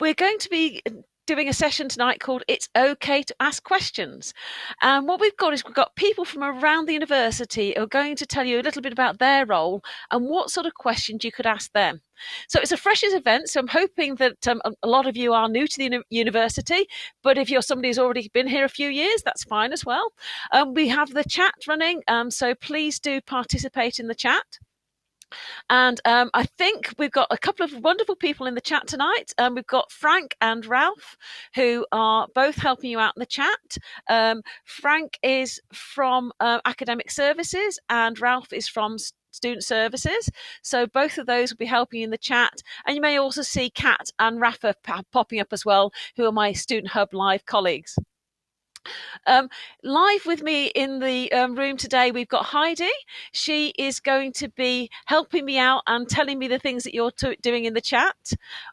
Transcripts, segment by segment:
We're going to be doing a session tonight called It's Okay to Ask Questions. And what we've got is we've got people from around the university who are going to tell you a little bit about their role and what sort of questions you could ask them. So it's a freshers event, so I'm hoping that a lot of you are new to the university, but if you're somebody who's already been here a few years, that's fine as well. We have the chat running, so please do participate in the chat. And I think we've got a couple of wonderful people in the chat tonight. We've got Frank and Ralph, who are both helping you out in the chat. Frank is from Academic Services, and Ralph is from Student Services. So both of those will be helping you in the chat. And you may also see Kat and Rafa popping up as well, who are my Student Hub Live colleagues. Live with me in the room today, we've got Heidi. She is going to be helping me out and telling me the things that you're doing in the chat.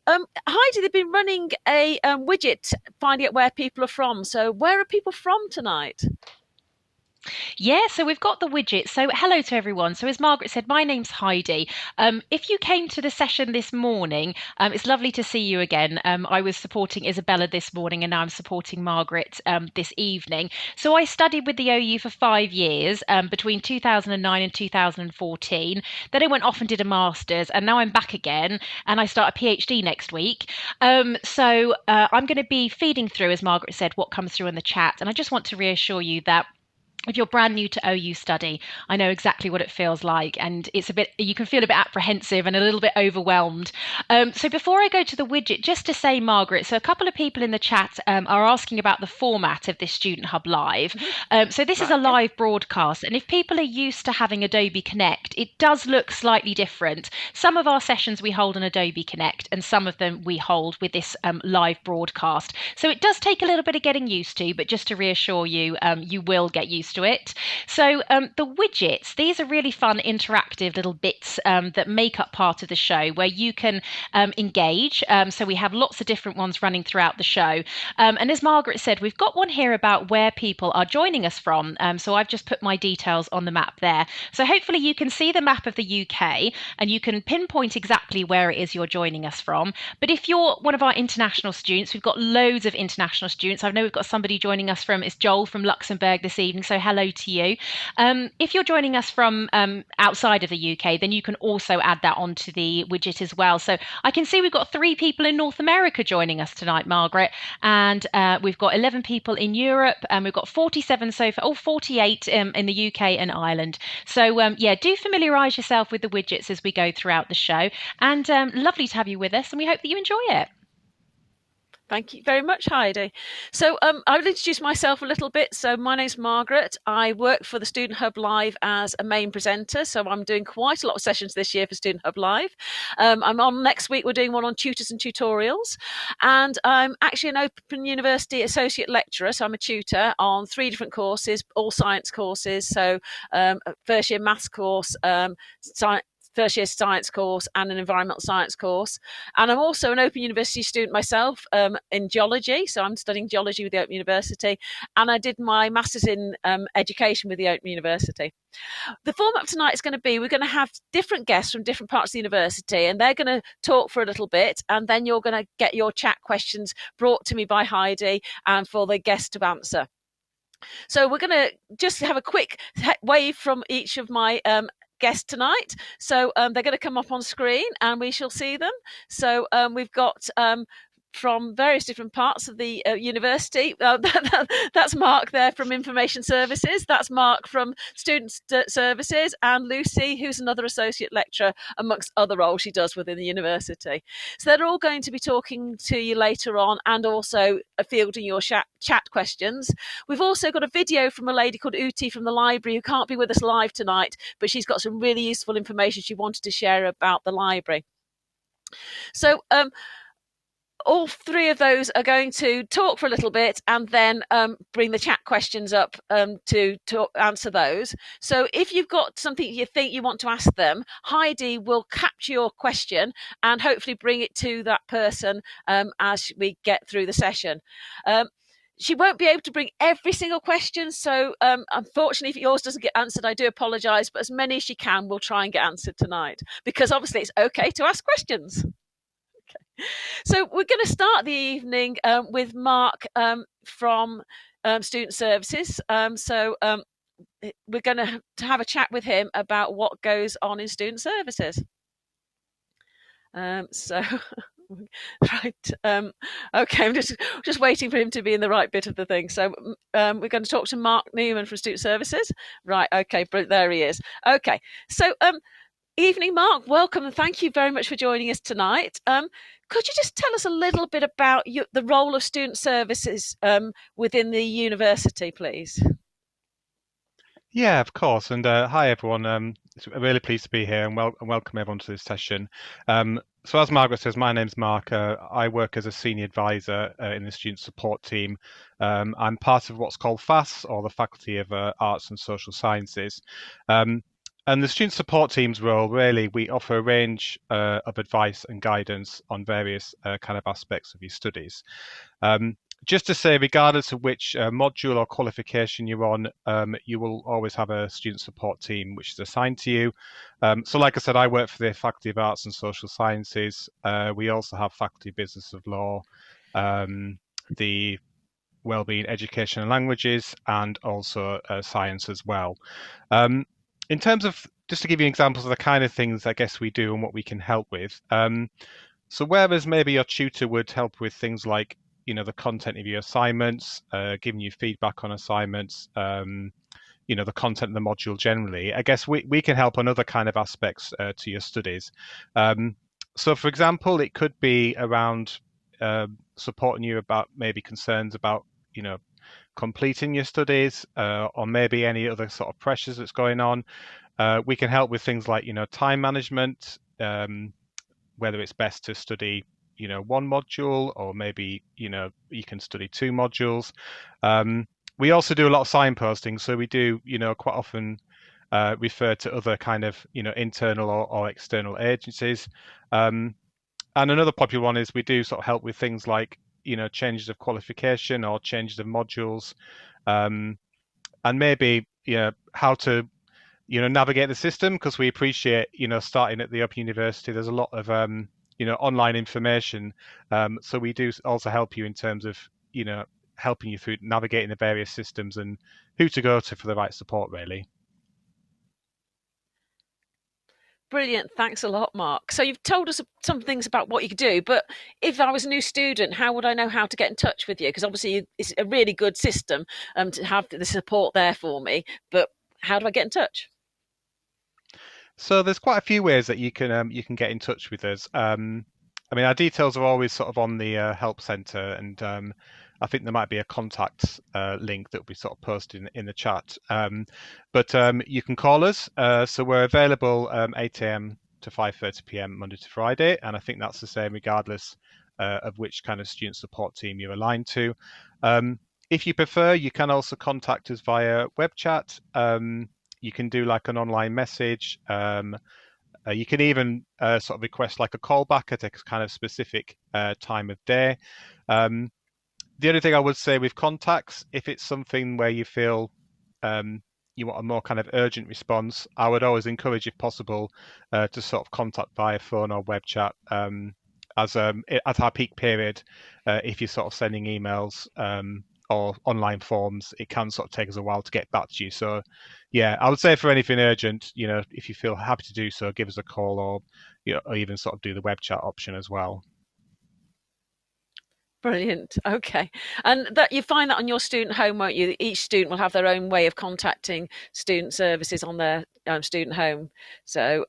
Heidi, they've been running a widget finding out where people are from. So where are people from tonight? Yeah, so we've got the widget. So hello to everyone. So as Margaret said, my name's Heidi. If you came to the session this morning, it's lovely to see you again. I was supporting Isabella this morning and now I'm supporting Margaret this evening. So I studied with the OU for 5 years, between 2009 and 2014. Then I went off and did a master's and now I'm back again and I start a PhD next week. So I'm going to be feeding through, as Margaret said, what comes through in the chat. And I just want to reassure you that if you're brand new to OU study, I know exactly what it feels like, and you can feel a bit apprehensive and a little bit overwhelmed. So before I go to the widget, just to say, Margaret, so a couple of people in the chat are asking about the format of this Student Hub Live. So this is a live broadcast, and if people are used to having Adobe Connect, it does look slightly different. Some of our sessions we hold on Adobe Connect, and some of them we hold with this live broadcast. So it does take a little bit of getting used to, but just to reassure you, you will get used to it. So the widgets, these are really fun interactive little bits that make up part of the show where you can engage. So we have lots of different ones running throughout the show. And as Margaret said, we've got one here about where people are joining us from. So I've just put my details on the map there. So hopefully you can see the map of the UK and you can pinpoint exactly where it is you're joining us from. But if you're one of our international students, we've got loads of international students. I know we've got somebody joining us it's Joel from Luxembourg this evening. So hello to you. If you're joining us from outside of the UK, then you can also add that onto the widget as well. So I can see we've got 3 people in North America joining us tonight, Margaret, and we've got 11 people in Europe, and we've got 47 so far, 48 in the UK and Ireland. So yeah, do familiarise yourself with the widgets as we go throughout the show, and lovely to have you with us, and we hope that you enjoy it. Thank you very much, Heidi. So I will introduce myself a little bit. So my name's Margaret. I work for the Student Hub Live as a main presenter. So I'm doing quite a lot of sessions this year for Student Hub Live. I'm on next week. We're doing one on tutors and tutorials. And I'm actually an Open University Associate Lecturer. So I'm a tutor on 3 different courses, all science courses. So first year maths course, first year science course and an environmental science course. And I'm also an Open University student myself in geology. So I'm studying geology with the Open University. And I did my master's in education with the Open University. The format of tonight is going to be, we're going to have different guests from different parts of the university, and they're going to talk for a little bit, and then you're going to get your chat questions brought to me by Heidi and for the guest to answer. So we're going to just have a quick wave from each of my guest tonight. So they're going to come up on screen and we shall see them. So we've got from various different parts of the university. That's Mark there from Information Services. That's Mark from Student Services, and Lucy, who's another associate lecturer amongst other roles she does within the university. So they're all going to be talking to you later on and also fielding your chat questions. We've also got a video from a lady called Uti from the library who can't be with us live tonight, but she's got some really useful information she wanted to share about the library. So all 3 of those are going to talk for a little bit and then bring the chat questions up to answer those. So if you've got something you think you want to ask them, Heidi will capture your question and hopefully bring it to that person as we get through the session. She won't be able to bring every single question, so unfortunately, if yours doesn't get answered, I do apologise, but as many as she can will try and get answered tonight, because obviously it's okay to ask questions. So we're going to start the evening with Mark from Student Services. We're going to have a chat with him about what goes on in Student Services. So right. Okay, I'm just waiting for him to be in the right bit of the thing. So we're going to talk to Mark Newman from Student Services. Right. Okay. There he is. Okay. So evening, Mark. Welcome and thank you very much for joining us tonight. Could you just tell us a little bit about the role of Student Services within the university, please? Yeah, of course. And hi, everyone. I'm really pleased to be here and welcome everyone to this session. So as Margaret says, my name's Mark. I work as a senior advisor in the student support team. I'm part of what's called FAS, or the Faculty of Arts and Social Sciences. And the student support team's role, really, we offer a range of advice and guidance on various kind of aspects of your studies. Just to say, regardless of which module or qualification you're on, you will always have a student support team which is assigned to you. So like I said, I work for the Faculty of Arts and Social Sciences. We also have Faculty of Business of Law, the Wellbeing, Education and Languages, and also Science as well. In terms of, just to give you examples of the kind of things I guess we do and what we can help with. So whereas maybe your tutor would help with things like the content of your assignments, giving you feedback on assignments, the content of the module generally, I guess we can help on other kind of aspects to your studies. So for example, it could be around supporting you about maybe concerns about, completing your studies, or maybe any other sort of pressures that's going on. We can help with things like, time management, whether it's best to study one module, or maybe you can study two modules. We also do a lot of signposting, so we do quite often refer to other kind of internal or external agencies. And another popular one is we do sort of help with things like changes of qualification or changes of modules, and maybe how to navigate the system, because we appreciate starting at the Open University, there's a lot of online information. So we do also help you in terms of, helping you through navigating the various systems and who to go to for the right support, really. Brilliant. Thanks a lot, Mark. So you've told us some things about what you could do, but if I was a new student, how would I know how to get in touch with you? Because obviously it's a really good system to have the support there for me, but how do I get in touch? So there's quite a few ways that you can get in touch with us. I mean, our details are always sort of on the help centre, and I think there might be a contact link that will be sort of posted in the chat. But you can call us. So we're available 8 a.m. to 5:30 p.m. Monday to Friday, and I think that's the same regardless of which kind of student support team you're aligned to. If you prefer, you can also contact us via web chat. You can do like an online message. You can even sort of request like a callback at a kind of specific time of day. The only thing I would say with contacts, if it's something where you feel you want a more kind of urgent response, I would always encourage, if possible, to sort of contact via phone or web chat. As at our peak period, if you're sort of sending emails or online forms, it can sort of take us a while to get back to you. So yeah, I would say for anything urgent, if you feel happy to do so, give us a call, or even sort of do the web chat option as well. Brilliant. Okay. And that you find that on your student home, won't you? Each student will have their own way of contacting student services on their student home. So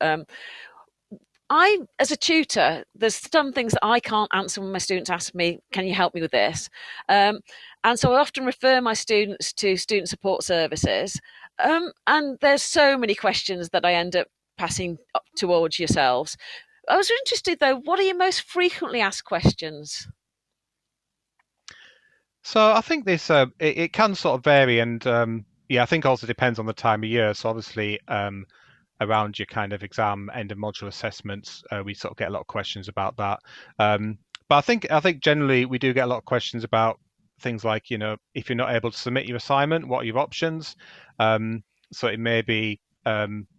as a tutor, there's some things that I can't answer when my students ask me, can you help me with this? And so I often refer my students to student support services. And there's so many questions that I end up passing up towards yourselves. I was interested though, what are your most frequently asked questions? So I think this it can sort of vary, and yeah, I think also depends on the time of year. So obviously, around your kind of exam end of module assessments, we sort of get a lot of questions about that. But I think generally we do get a lot of questions about things like, if you're not able to submit your assignment, what are your options? So it may be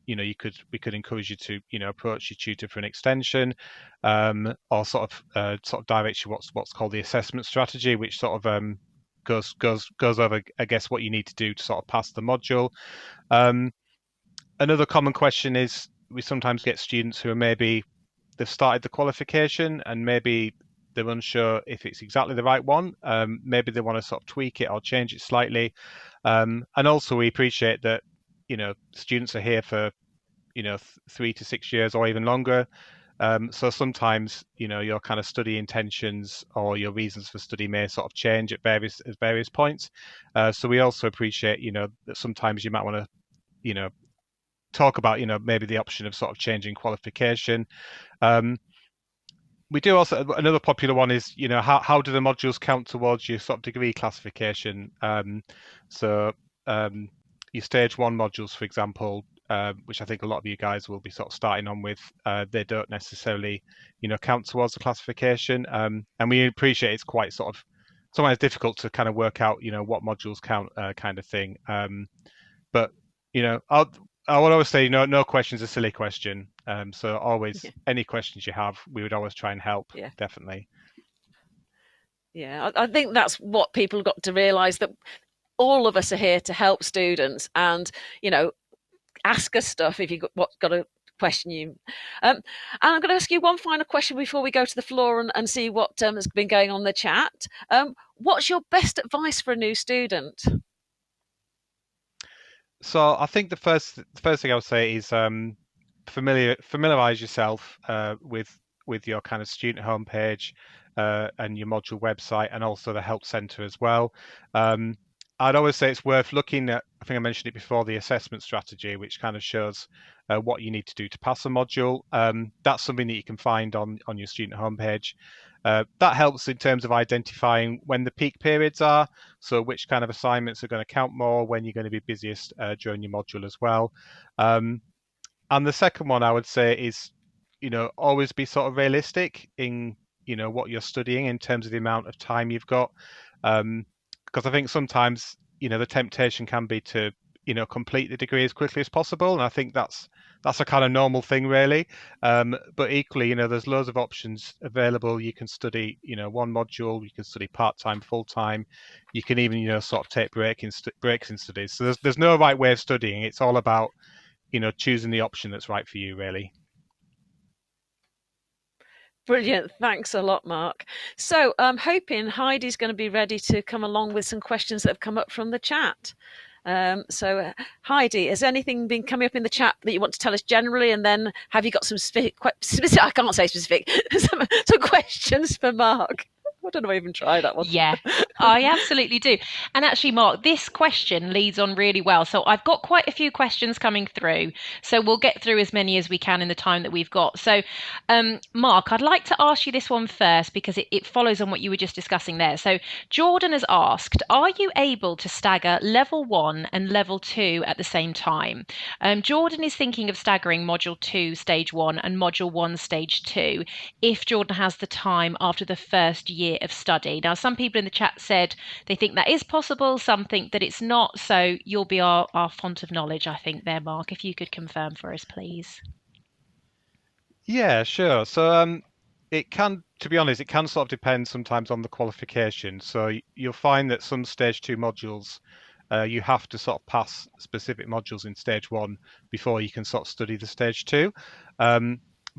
we could encourage you to approach your tutor for an extension, or sort of direct you what's called the assessment strategy, which sort of goes over, I guess, what you need to do to sort of pass the module. Another common question is, we sometimes get students who are maybe they've started the qualification and maybe they're unsure if it's exactly the right one. Maybe they want to sort of tweak it or change it slightly. And also we appreciate that, students are here for, 3 to 6 years or even longer. So sometimes, your kind of study intentions or your reasons for study may sort of change at various points. So we also appreciate, that sometimes you might want to, talk about, maybe the option of sort of changing qualification. We do also, another popular one is, how do the modules count towards your sort of degree classification? So your stage 1 modules, for example, which I think a lot of you guys will be sort of starting on with, they don't necessarily, count towards the classification. And we appreciate it's quite sort of sometimes difficult to kind of work out, what modules count, kind of thing. But I would always say no question's a silly question. So always any questions you have, we would always try and help. Yeah. Definitely. Yeah, I think that's what people have got to realise, that all of us are here to help students, and ask us stuff if you've got a question you. And I'm going to ask you one final question before we go to the floor and see what has been going on in the chat. What's your best advice for a new student? So I think the first thing I would say is familiarize yourself with your kind of student homepage and your module website, and also the help center as well. I'd always say it's worth looking at, I think I mentioned it before, the assessment strategy, which kind of shows what you need to do to pass a module. That's something that you can find on your student homepage. That helps in terms of identifying when the peak periods are, so which kind of assignments are going to count more, when you're going to be busiest during your module as well. And the second one I would say is, always be sort of realistic in, what you're studying in terms of the amount of time you've got. Because I think sometimes, the temptation can be to, complete the degree as quickly as possible. And I think that's a kind of normal thing, really. But equally, there's loads of options available. You can study, one module, you can study part-time, full-time. You can even, sort of take breaks in studies. So there's no right way of studying. It's all about, choosing the option that's right for you, really. Brilliant. Thanks a lot, Mark. So I'm hoping Heidi's going to be ready to come along with some questions that have come up from the chat. So Heidi, has anything been coming up in the chat that you want to tell us generally? And then have you got some specific I can't say specific, some questions for Mark? I don't know if I even tried that one. Yeah, I absolutely do. And actually, Mark, this question leads on really well. So I've got quite a few questions coming through. So we'll get through as many as we can in the time that we've got. So, Mark, I'd like to ask you this one first because it follows on what you were just discussing there. So Jordan has asked, are you able to stagger level 1 and level 2 at the same time? Jordan is thinking of staggering module 2, stage 1 and module 1, stage 2, if Jordan has the time after the first year of study. Now, some people in the chat said they think that is possible, some think that it's not, so you'll be our font of knowledge, I think, there, Mark, if you could confirm for us, please. Yeah, sure. So it can, to be honest, it can sort of depend sometimes on the qualification. So you'll find that some stage 2 modules, you have to sort of pass specific modules in stage 1 before you can sort of study the stage 2.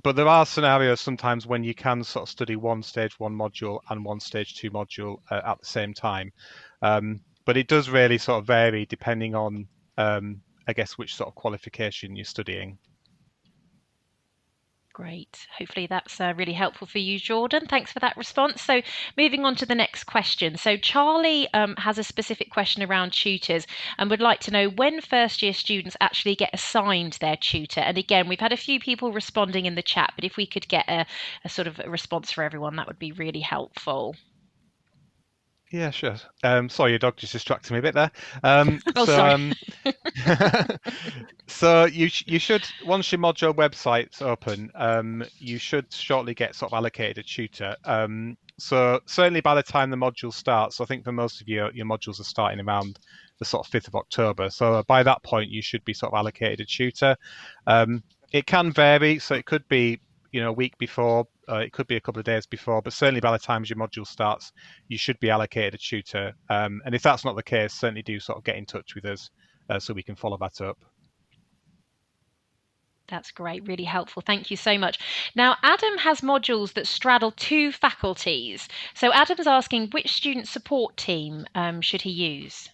But there are scenarios sometimes when you can sort of study one stage 1 module and one stage 2 module at the same time. But it does really sort of vary depending on, I guess, which sort of qualification you're studying. Great. Hopefully that's really helpful for you, Jordan. Thanks for that response. So moving on to the next question. So Charlie has a specific question around tutors and would like to know when first year students actually get assigned their tutor. And again, we've had a few people responding in the chat, but if we could get a sort of a response for everyone, that would be really helpful. Yeah, sure. Sorry, your dog just distracted me a bit there. Oh, sorry. So you should, once your module website's open, you should shortly get sort of allocated a tutor. So certainly by the time the module starts, I think for most of you, your modules are starting around the sort of 5th of October. So by that point, you should be sort of allocated a tutor. It can vary, so it could be a week before, it could be a couple of days before, but certainly by the time your module starts, you should be allocated a tutor. And if that's not the case, certainly do sort of get in touch with us so we can follow that up. That's great, really helpful. Thank you so much. Now, Adam has modules that straddle 2 faculties. So Adam's asking which student support team should he use?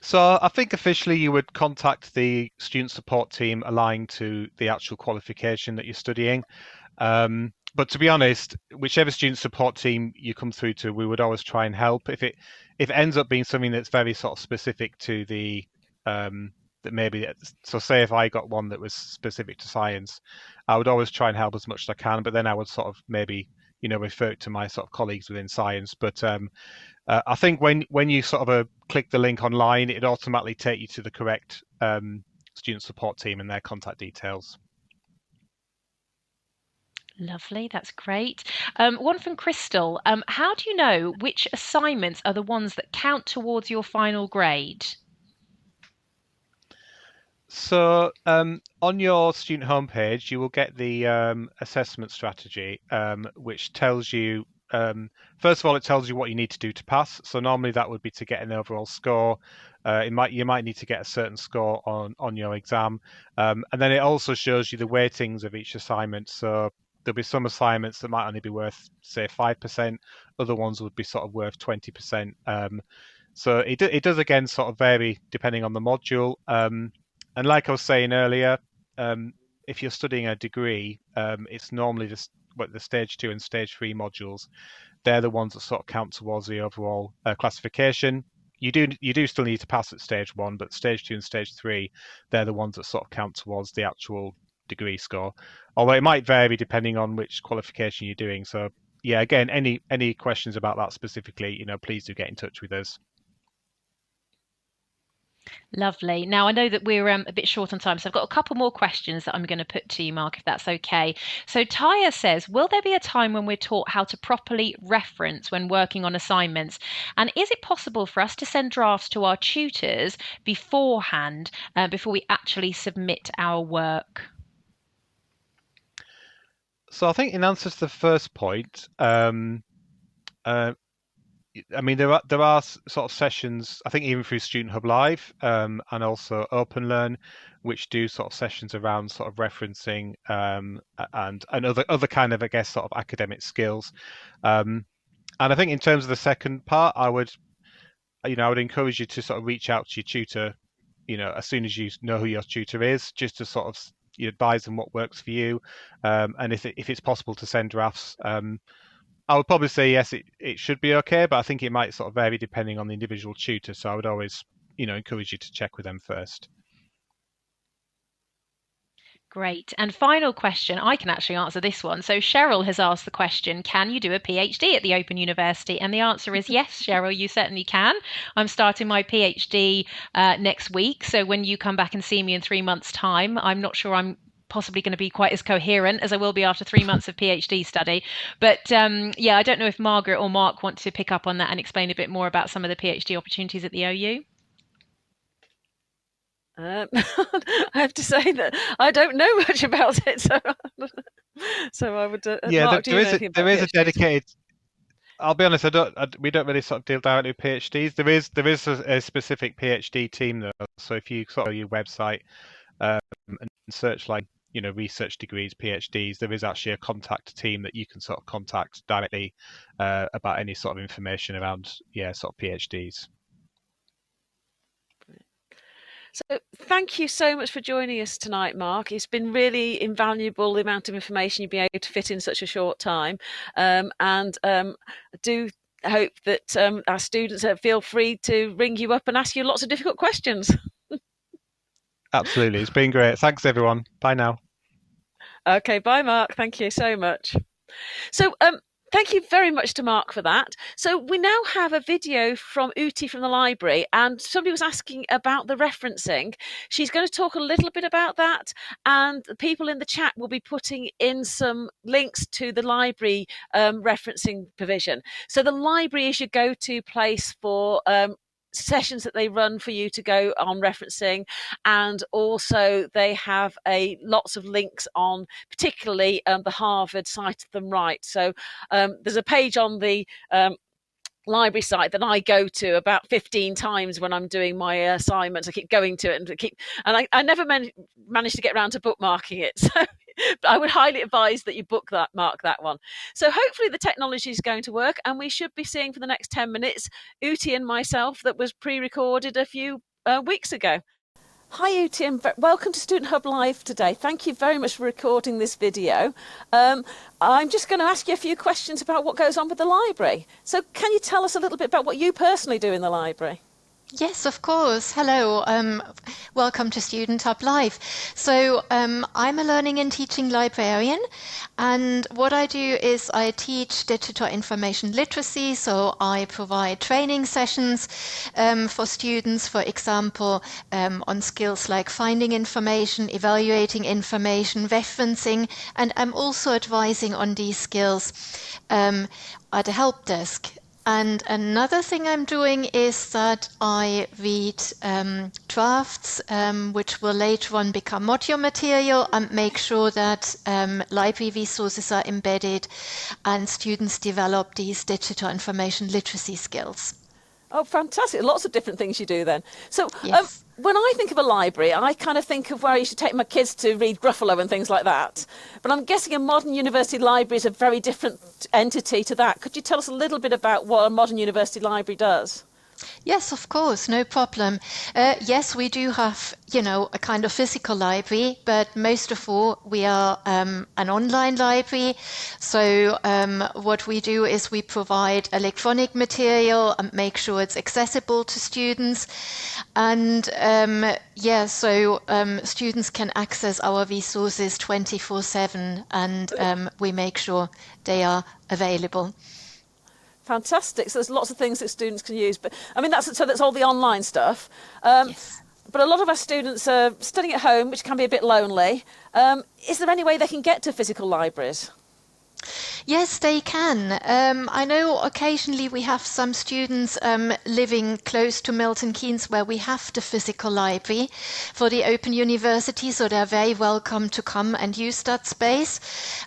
So I think officially you would contact the student support team aligned to the actual qualification that you're studying. But to be honest, whichever student support team you come through to, we would always try and help. If it ends up being something that's very sort of specific to the that maybe, so say if I got one that was specific to science, I would always try and help as much as I can, but then I would sort of maybe refer it to my sort of colleagues within science. But I think when you sort of click the link online, it automatically take you to the correct student support team and their contact details. Lovely, that's great. One from Crystal. How do you know which assignments are the ones that count towards your final grade? So on your student homepage, you will get the assessment strategy, which tells you, first of all, it tells you what you need to do to pass. So normally that would be to get an overall score. You might need to get a certain score on your exam, and then it also shows you the weightings of each assignment. So there'll be some assignments that might only be worth, say, 5%. Other ones would be sort of worth 20%. So it does again sort of vary depending on the module. And like I was saying earlier, if you're studying a degree, it's normally the stage 2 and stage 3 modules. They're the ones that sort of count towards the overall classification. You do still need to pass at stage 1, but stage 2 and stage 3, they're the ones that sort of count towards the actual degree score. Although it might vary depending on which qualification you're doing. So yeah, again, any questions about that specifically, please do get in touch with us. Lovely. Now, I know that we're a bit short on time, so I've got a couple more questions that I'm going to put to you, Mark, if that's okay. So Taya says, will there be a time when we're taught how to properly reference when working on assignments? And is it possible for us to send drafts to our tutors beforehand, before we actually submit our work? So I think in answer to the first point, I mean, there are sort of sessions, I think even through Student Hub Live, and also Open Learn, which do sort of sessions around sort of referencing and other kind of, I guess, sort of academic skills. And I think in terms of the second part, I would encourage you to sort of reach out to your tutor, as soon as you know who your tutor is, just to sort of advise them what works for you, and if it's possible to send drafts. I would probably say yes, it should be okay, but I think it might sort of vary depending on the individual tutor. So I would always, encourage you to check with them first. Great. And final question, I can actually answer this one. So Cheryl has asked the question, can you do a PhD at the Open University? And the answer is yes, Cheryl, you certainly can. I'm starting my PhD next week. So when you come back and see me in 3 months' time, I'm not sure I'm possibly going to be quite as coherent as I will be after 3 months of PhD study. But yeah, I don't know if Margaret or Mark want to pick up on that and explain a bit more about some of the PhD opportunities at the OU. I have to say that I don't know much about it, so I would. Mark, there is a dedicated. I'll be honest, we don't really sort of deal directly with PhDs. There is a specific PhD team though. So if you sort of your website and search like research degrees, PhDs, there is actually a contact team that you can sort of contact directly about any sort of information around sort of PhDs. So thank you so much for joining us tonight, Mark. It's been really invaluable, the amount of information you've been able to fit in such a short time. And I do hope that our students feel free to ring you up and ask you lots of difficult questions. Absolutely. It's been great. Thanks, everyone. Bye now. Okay, bye, Mark. Thank you so much. So Thank you very much to Mark for that. So we now have a video from Uti from the library, and somebody was asking about the referencing. She's going to talk a little bit about that, and the people in the chat will be putting in some links to the library referencing provision. So the library is your go-to place for sessions that they run for you to go on referencing, and also they have lots of links on particularly the Harvard Cited Them Right. So there's a page on the library site that I go to about 15 times when I'm doing my assignments. I keep going to it and I never managed to get around to bookmarking it. So I would highly advise that you mark that one. So hopefully the technology is going to work, and we should be seeing for the next 10 minutes Uti and myself that was pre-recorded a few weeks ago. Hi Uti, and welcome to Student Hub Live today. Thank you very much for recording this video. I'm just going to ask you a few questions about what goes on with the library. So can you tell us a little bit about what you personally do in the library? Yes, of course. Hello. Welcome to Student Hub Live. So I'm a learning and teaching librarian, and what I do is I teach digital information literacy. So I provide training sessions for students, for example, on skills like finding information, evaluating information, referencing, and I'm also advising on these skills at a help desk. And another thing I'm doing is that I read drafts, which will later on become module material, and make sure that library resources are embedded and students develop these digital information literacy skills. Oh, fantastic. Lots of different things you do then. So Yes. when I think of a library, I kind of think of where I used to take my kids to read Gruffalo and things like that. But I'm guessing a modern university library is a very different entity to that. Could you tell us a little bit about what a modern university library does? Yes, of course, no problem. Yes, we do have, a kind of physical library, but most of all, we are an online library. So what we do is we provide electronic material and make sure it's accessible to students. And so students can access our resources 24/7, and we make sure they are available. Fantastic. So there's lots of things that students can use. But I mean, that's all the online stuff. Yes. But a lot of our students are studying at home, which can be a bit lonely. Is there any way they can get to physical libraries? Yes, they can. I know occasionally we have some students living close to Milton Keynes where we have the physical library for the Open University, so they're very welcome to come and use that space.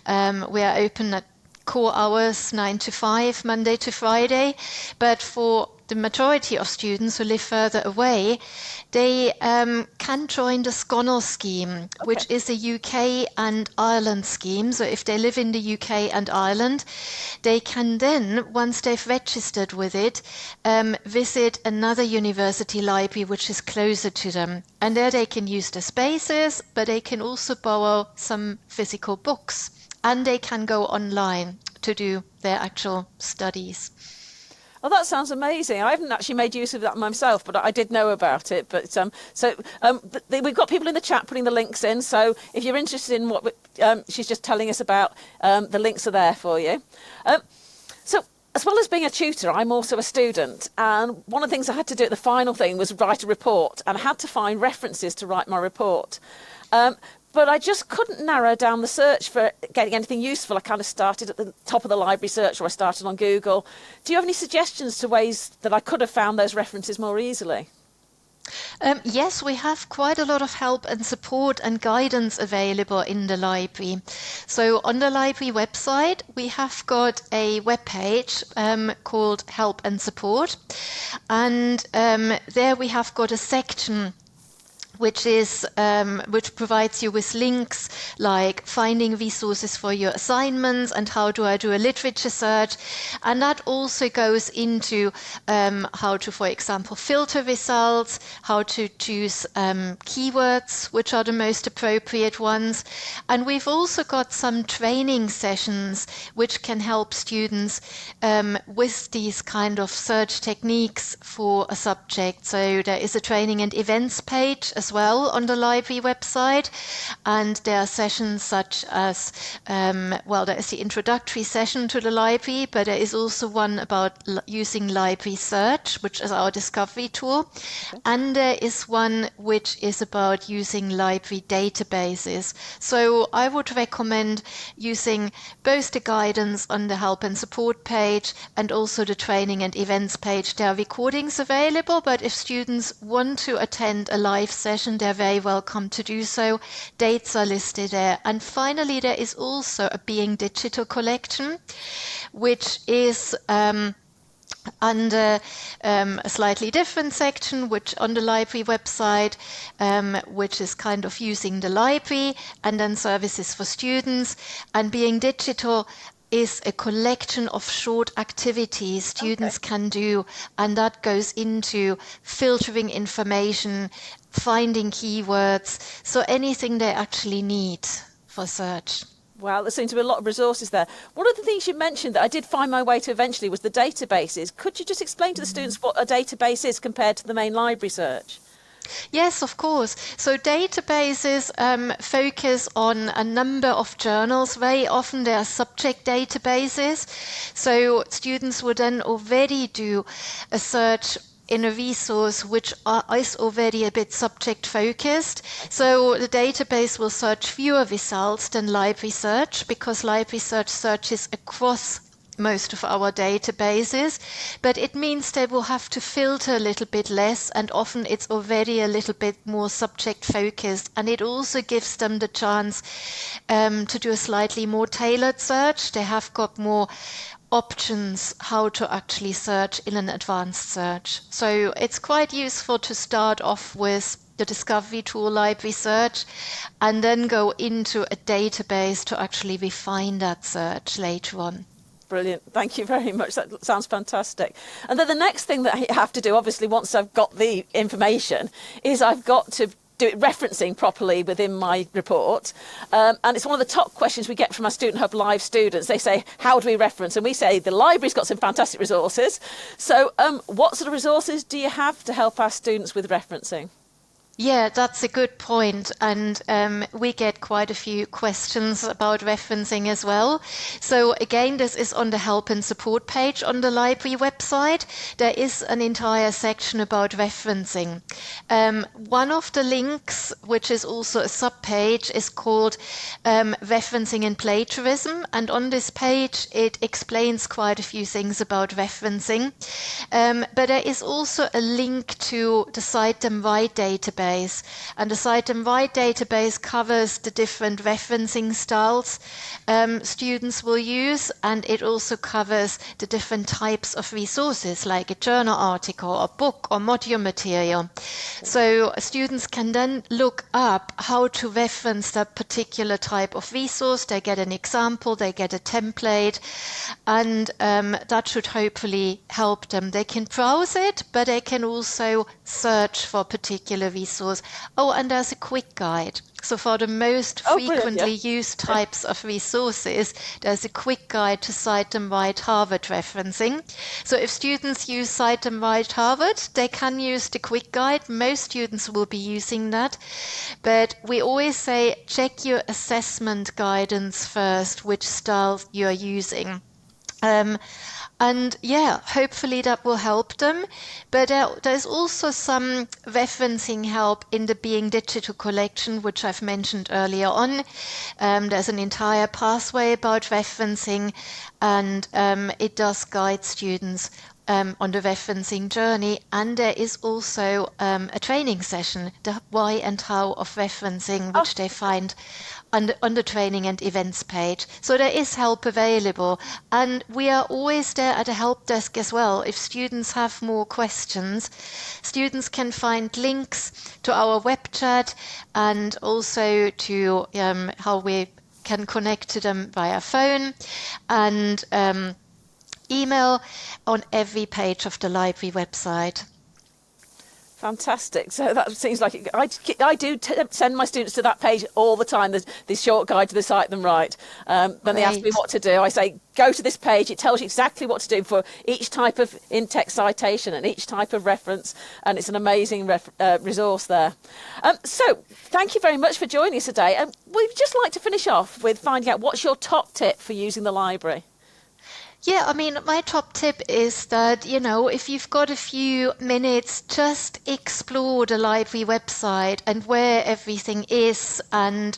We are open at core hours 9 to 5, Monday to Friday, but for the majority of students who live further away, they can join the Sconnell scheme, which is a UK and Ireland scheme. So if they live in the UK and Ireland, they can then, once they've registered with it, visit another university library which is closer to them. And there they can use the spaces, but they can also borrow some physical books. And they can go online to do their actual studies. Oh, that sounds amazing. I haven't actually made use of that myself, but I did know about it. But we've got people in the chat putting the links in. So if you're interested in what she's just telling us about, the links are there for you. So as well as being a tutor, I'm also a student. And one of the things I had to do at the final thing was write a report. And I had to find references to write my report. But I just couldn't narrow down the search for getting anything useful. I kind of started at the top of the library search, or I started on Google. Do you have any suggestions to ways that I could have found those references more easily? Yes, we have quite a lot of help and support and guidance available in the library. So on the library website, we have got a webpage called Help and Support. And there we have got a section which provides you with links like finding resources for your assignments and how do I do a literature search. And that also goes into how to, for example, filter results, how to choose keywords, which are the most appropriate ones. And we've also got some training sessions which can help students with these kind of search techniques for a subject. So there is a training and events page as as well on the library website. And there are sessions such as, there is the introductory session to the library, but there is also one about using library search, which is our discovery tool. Okay. And there is one which is about using library databases. So I would recommend using both the guidance on the help and support page and also the training and events page. There are recordings available, but if students want to attend a live session, they're very welcome to do so. Dates are listed there. And finally, there is also a Being Digital collection, which is under a slightly different section, which on the library website, which is kind of using the library and then services for students. And Being Digital is a collection of short activities students can do, and that goes into filtering information, finding keywords, so anything they actually need for search. Wow, there seems to be a lot of resources there. One of the things you mentioned that I did find my way to eventually was the databases. Could you just explain to the students what a database is compared to the main library search? Yes, of course. So databases focus on a number of journals. Very often they are subject databases. So students would then already do a search in a resource which is already a bit subject focused. So the database will search fewer results than library search, because library search searches across most of our databases, but it means they will have to filter a little bit less, and often it's already a little bit more subject focused, and it also gives them the chance to do a slightly more tailored search. They have got more options how to actually search in an advanced search. So it's quite useful to start off with the discovery tool library search and then go into a database to actually refine that search later on. Brilliant. Thank you very much. That sounds fantastic. And then the next thing that I have to do, obviously, once I've got the information, is I've got to do it referencing properly within my report. And it's one of the top questions we get from our Student Hub Live students. They say, how do we reference? And we say, the library's got some fantastic resources. So what sort of resources do you have to help our students with referencing? Yeah, that's a good point. And we get quite a few questions about referencing as well. So again, this is on the help and support page on the library website. There is an entire section about referencing. One of the links, which is also a sub-page, is called Referencing and Plagiarism. And on this page, it explains quite a few things about referencing. But there is also a link to the Cite Them Right database. And the Cite Them Right database covers the different referencing styles students will use, and it also covers the different types of resources, like a journal article, a book, or module material. So students can then look up how to reference that particular type of resource. They get an example, they get a template, and that should hopefully help them. They can browse it, but they can also search for a particular resource. Oh, and there's a quick guide. So for the most frequently used types of resources, there's a quick guide to Cite Them Right Harvard referencing. So if students use Cite Them Right Harvard, they can use the quick guide. Most students will be using that. But we always say, check your assessment guidance first, which style you're using. And yeah, hopefully that will help them. But there's also some referencing help in the Being Digital collection, which I've mentioned earlier on. There's an entire pathway about referencing, and it does guide students on the referencing journey. And there is also a training session, the why and how of referencing, which they find on the training and events page. So there is help available, and we are always there at a help desk as well. If students have more questions, students can find links to our web chat and also to how we can connect to them via phone and email on every page of the library website. Fantastic. So that seems like I do send my students to that page all the time. There's this short guide to the Cite Them Right. Then they ask me Great. what to do. I say, go to this page. It tells you exactly what to do for each type of in-text citation and each type of reference. And it's an amazing resource there. So thank you very much for joining us today. We'd just like to finish off with finding out what's your top tip for using the library. Yeah, I mean, my top tip is that, if you've got a few minutes, just explore the library website and where everything is and,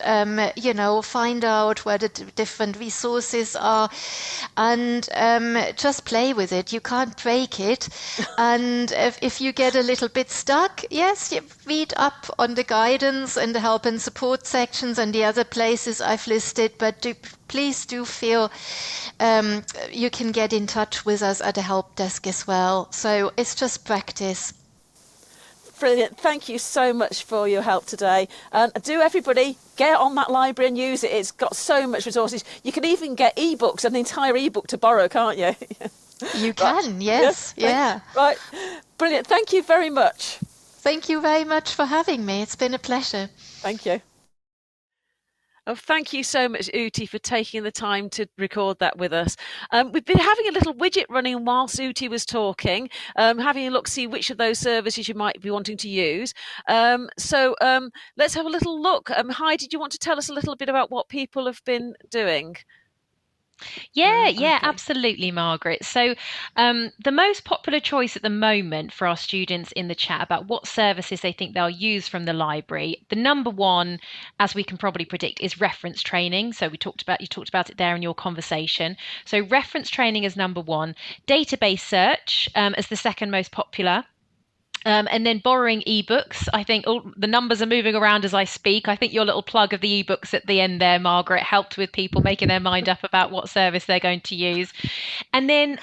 find out where the different resources are and just play with it. You can't break it. And if you get a little bit stuck, yes, you read up on the guidance and the help and support sections and the other places I've listed, but please do feel you can get in touch with us at the help desk as well. So it's just practice. Brilliant. Thank you so much for your help today. And do everybody get on that library and use it. It's got so much resources. You can even get ebooks, an entire ebook to borrow, can't you? You can, yes. Yeah. Right. Brilliant. Thank you very much. Thank you very much for having me. It's been a pleasure. Thank you. Oh, thank you so much, Uti, for taking the time to record that with us. We've been having a little widget running whilst Uti was talking, having a look, see which of those services you might be wanting to use. So let's have a little look. Heidi, do you want to tell us a little bit about what people have been doing? Yeah, Okay. absolutely, Margaret. So the most popular choice at the moment for our students in the chat about what services they think they'll use from the library, the number one, as we can probably predict, is reference training. So you talked about it there in your conversation. So reference training is number one, database search as the second most popular. And then borrowing ebooks. I think the numbers are moving around as I speak. I think your little plug of the ebooks at the end there, Margaret, helped with people making their mind up about what service they're going to use. And then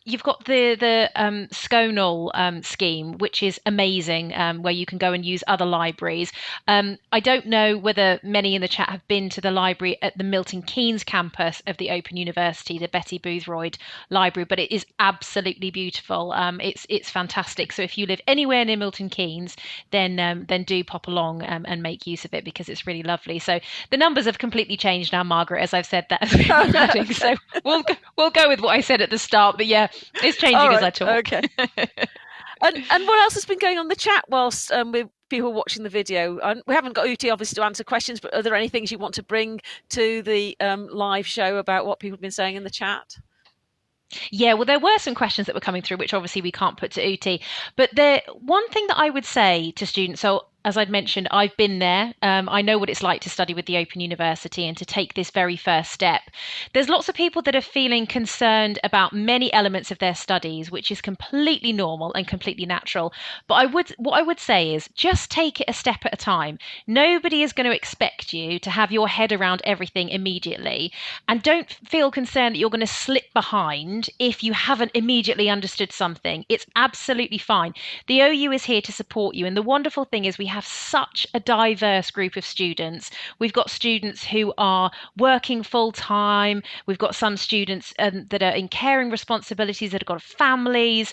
you've got the Sconal scheme, which is amazing, where you can go and use other libraries. I don't know whether many in the chat have been to the library at the Milton Keynes campus of the Open University, the Betty Boothroyd Library, but it is absolutely beautiful. It's fantastic. So if you live anywhere near Milton Keynes, then do pop along and make use of it because it's really lovely. So the numbers have completely changed now, Margaret, as I've said that. So we'll go with what I said at the start, but yeah, it's changing as I talk. Okay. and what else has been going on in the chat whilst with people watching the video? We haven't got Uti obviously to answer questions, but are there any things you want to bring to the live show about what people have been saying in the chat? Yeah, well, there were some questions that were coming through, which obviously we can't put to Uti. But one thing that I would say to students, so as I'd mentioned, I've been there. I know what it's like to study with the Open University and to take this very first step. There's lots of people that are feeling concerned about many elements of their studies, which is completely normal and completely natural. But what I would say is just take it a step at a time. Nobody is going to expect you to have your head around everything immediately. And don't feel concerned that you're going to slip behind if you haven't immediately understood something. It's absolutely fine. The OU is here to support you. And the wonderful thing is we have such a diverse group of students. We've got students who are working full time. We've got some students that are in caring responsibilities, that have got families.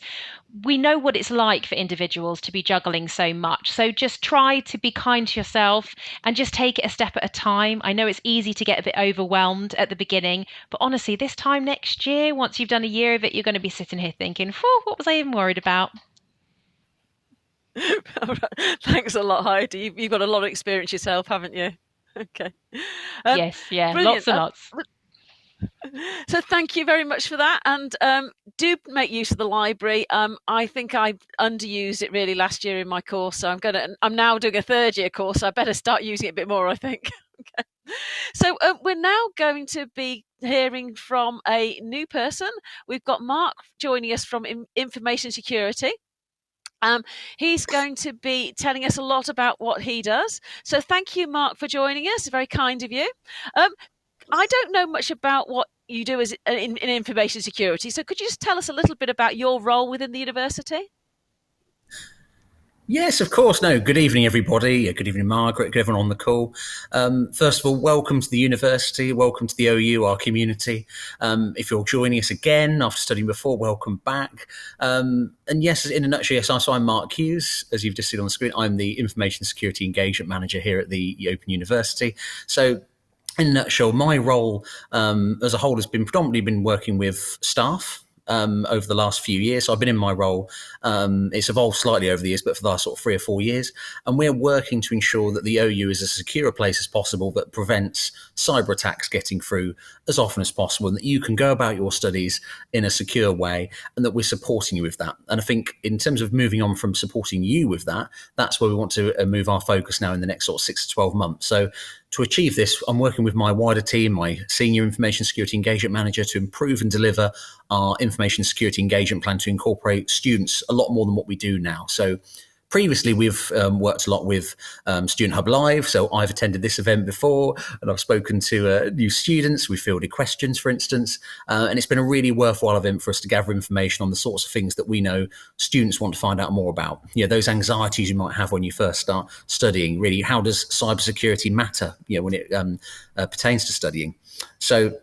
We know what it's like for individuals to be juggling so much. So just try to be kind to yourself and just take it a step at a time. I know it's easy to get a bit overwhelmed at the beginning, but honestly, this time next year, once you've done a year of it, you're going to be sitting here thinking, what was I even worried about? Thanks a lot, Heidi. You've got a lot of experience yourself, haven't you? Okay. Yes, yeah, brilliant. Lots and lots. So thank you very much for that, and do make use of the library. I think I underused it really last year in my course, so I'm now doing a third year course, so I better start using it a bit more, I think. Okay. So we're now going to be hearing from a new person. We've got Mark joining us from Information Security. He's going to be telling us a lot about what he does. So thank you, Mark, for joining us. Very kind of you. I don't know much about what you do as in information security. So could you just tell us a little bit about your role within the university? Yes, of course. No, good evening, everybody. Good evening, Margaret. Good everyone on the call. First of all, welcome to the university. Welcome to the OU, our community. If you're joining us again after studying before, welcome back. And yes, in a nutshell, yes, so I'm Mark Hughes. As you've just seen on the screen, I'm the Information Security Engagement Manager here at the Open University. So in a nutshell, my role as a whole has been predominantly been working with staff over the last few years. So I've been in my role. It's evolved slightly over the years, but for the last sort of 3 or 4 years. And we're working to ensure that the OU is as secure a place as possible that prevents cyber attacks getting through as often as possible, and that you can go about your studies in a secure way, and that we're supporting you with that. And I think in terms of moving on from supporting you with that, that's where we want to move our focus now in the next sort of 6 to 12 months. So to achieve this, I'm working with my wider team, my Senior Information Security Engagement Manager, to improve and deliver our information security engagement plan to incorporate students a lot more than what we do now. So previously, we've worked a lot with Student Hub Live. So I've attended this event before, and I've spoken to new students. We fielded questions, for instance, and it's been a really worthwhile event for us to gather information on the sorts of things that we know students want to find out more about. You know, those anxieties you might have when you first start studying. Really, how does cybersecurity matter? You know, when it pertains to studying. So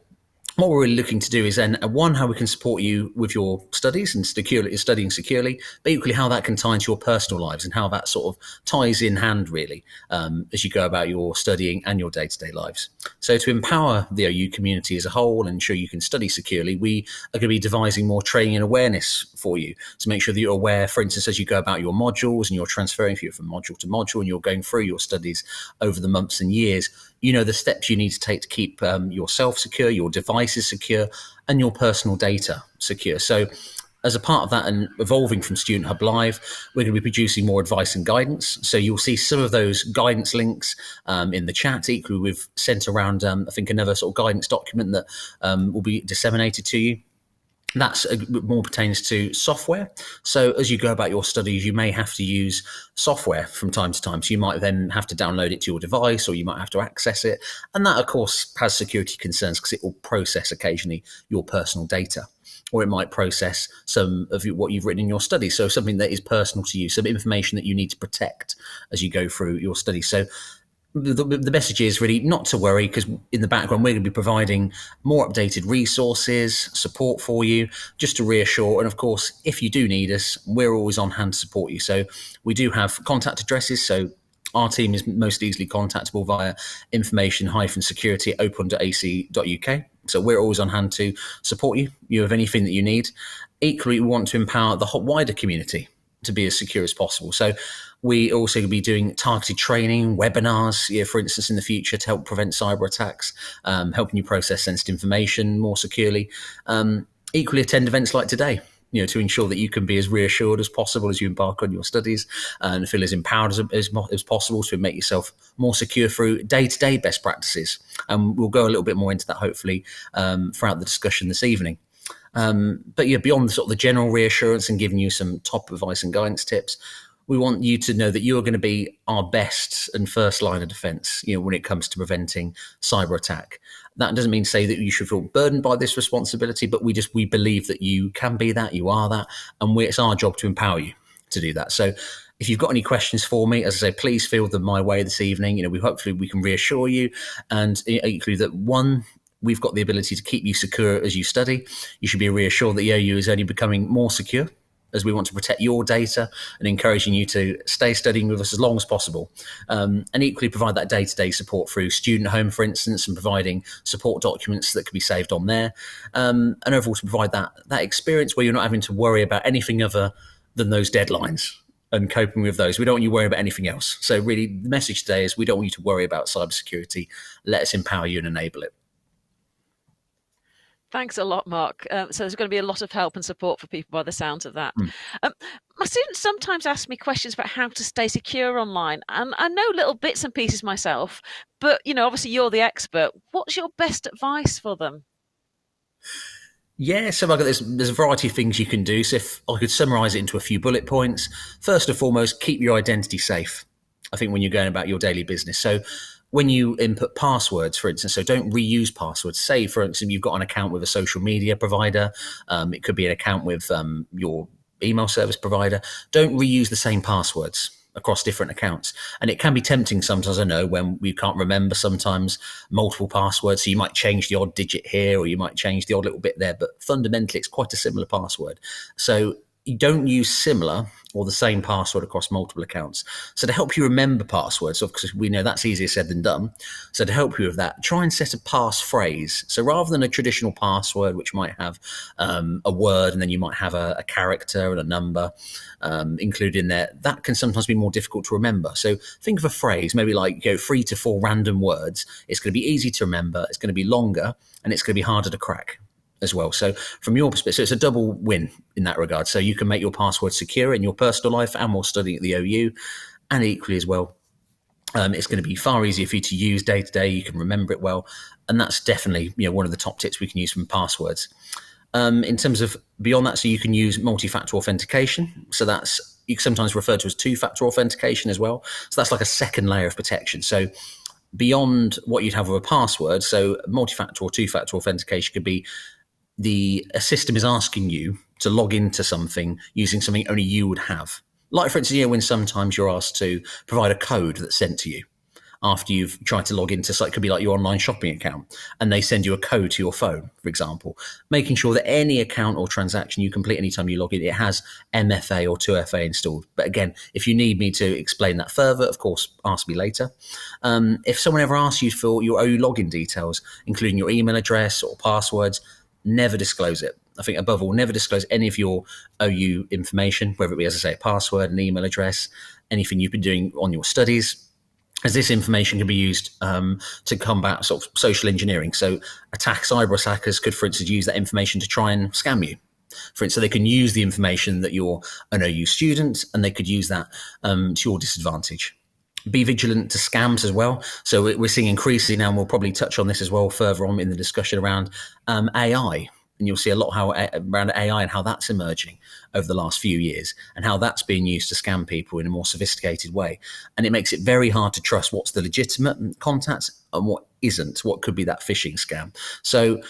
what we're really looking to do is then, one, how we can support you with your studies and studying securely, but equally how that can tie into your personal lives and how that sort of ties in hand, really, as you go about your studying and your day-to-day lives. So to empower the OU community as a whole and ensure you can study securely, we are going to be devising more training and awareness for you to make sure that you're aware, for instance, as you go about your modules and you're transferring from module to module and you're going through your studies over the months and years, you know the steps you need to take to keep yourself secure, your devices secure, and your personal data secure. So as a part of that and evolving from Student Hub Live, we're going to be producing more advice and guidance. So you'll see some of those guidance links in the chat. Equally, we've sent around, I think, another sort of guidance document that will be disseminated to you. That's more pertains to software. So as you go about your studies, you may have to use software from time to time. So you might then have to download it to your device, or you might have to access it. And that, of course, has security concerns because it will process occasionally your personal data, or it might process some of what you've written in your studies. So something that is personal to you, some information that you need to protect as you go through your studies. So the message is really not to worry, because in the background we're going to be providing more updated resources, support for you, just to reassure. And of course, if you do need us, we're always on hand to support you. So we do have contact addresses. So our team is most easily contactable via information-security@open.ac.uk. So we're always on hand to support you. You have anything that you need. Equally, we want to empower the wider community to be as secure as possible. So we also be doing targeted training, webinars, for instance, in the future to help prevent cyber attacks, helping you process sensitive information more securely. Equally, attend events like today, to ensure that you can be as reassured as possible as you embark on your studies and feel as empowered as possible to make yourself more secure through day-to-day best practices. And we'll go a little bit more into that, hopefully, throughout the discussion this evening. But beyond the general reassurance and giving you some top advice and guidance tips, we want you to know that you are going to be our best and first line of defense, when it comes to preventing cyber attack. That doesn't mean to say that you should feel burdened by this responsibility, but we believe that you can be that, you are that, and it's our job to empower you to do that. So if you've got any questions for me, as I say, please field them my way this evening. Hopefully we can reassure you, and equally that one, we've got the ability to keep you secure as you study. You should be reassured that the OU is only becoming more secure, as we want to protect your data and encouraging you to stay studying with us as long as possible. And equally provide that day-to-day support through Student Home, for instance, and providing support documents that can be saved on there. And overall to provide that experience where you're not having to worry about anything other than those deadlines and coping with those. We don't want you to worry about anything else. So really the message today is we don't want you to worry about cybersecurity. Let us empower you and enable it. Thanks a lot, Mark. So there's going to be a lot of help and support for people by the sounds of that. My students sometimes ask me questions about how to stay secure online. And I know little bits and pieces myself, but, obviously you're the expert. What's your best advice for them? Yeah, so there's a variety of things you can do. So if I could summarize it into a few bullet points, first and foremost, keep your identity safe, I think, when you're going about your daily business. So when you input passwords, for instance, so don't reuse passwords. Say, for instance, you've got an account with a social media provider. It could be an account with your email service provider, don't reuse the same passwords across different accounts. And it can be tempting sometimes, I know, when we can't remember sometimes multiple passwords. So you might change the odd digit here, or you might change the odd little bit there, but fundamentally it's quite a similar password. So you don't use similar or the same password across multiple accounts. So to help you remember passwords, because we know that's easier said than done. So to help you with that, try and set a passphrase. So rather than a traditional password, which might have a word and then you might have a character and a number included in there, that can sometimes be more difficult to remember. So think of a phrase, maybe like 3 to 4 random words. It's going to be easy to remember, it's going to be longer, and it's going to be harder to crack as well. So from your perspective, so it's a double win in that regard. So you can make your password secure in your personal life and while studying at the OU, and equally as well, it's going to be far easier for you to use day to day. You can remember it well, and that's definitely one of the top tips we can use from passwords. In terms of beyond that, so you can use multi-factor authentication. So that's sometimes referred to as two-factor authentication as well. So that's like a second layer of protection. So beyond what you'd have with a password, so multi-factor or two-factor authentication could be a system is asking you to log into something using something only you would have. Like, for instance, when sometimes you're asked to provide a code that's sent to you after you've tried to log into, so it could be like your online shopping account, and they send you a code to your phone, for example, making sure that any account or transaction you complete anytime you log in, it has MFA or 2FA installed. But again, if you need me to explain that further, of course, ask me later. If someone ever asks you for your OU login details, including your email address or passwords, never disclose it. I think above all, never disclose any of your OU information, whether it be, as I say, a password, an email address, anything you've been doing on your studies, as this information can be used to combat sort of social engineering. So cyber attackers could, for instance, use that information to try and scam you. For instance, so they can use the information that you're an OU student, and they could use that to your disadvantage. Be vigilant to scams as well. So we're seeing increasingly now, and we'll probably touch on this as well further on in the discussion around AI. And you'll see a lot around AI and how that's emerging over the last few years, and how that's being used to scam people in a more sophisticated way. And it makes it very hard to trust what's the legitimate contact and what isn't, what could be that phishing scam. So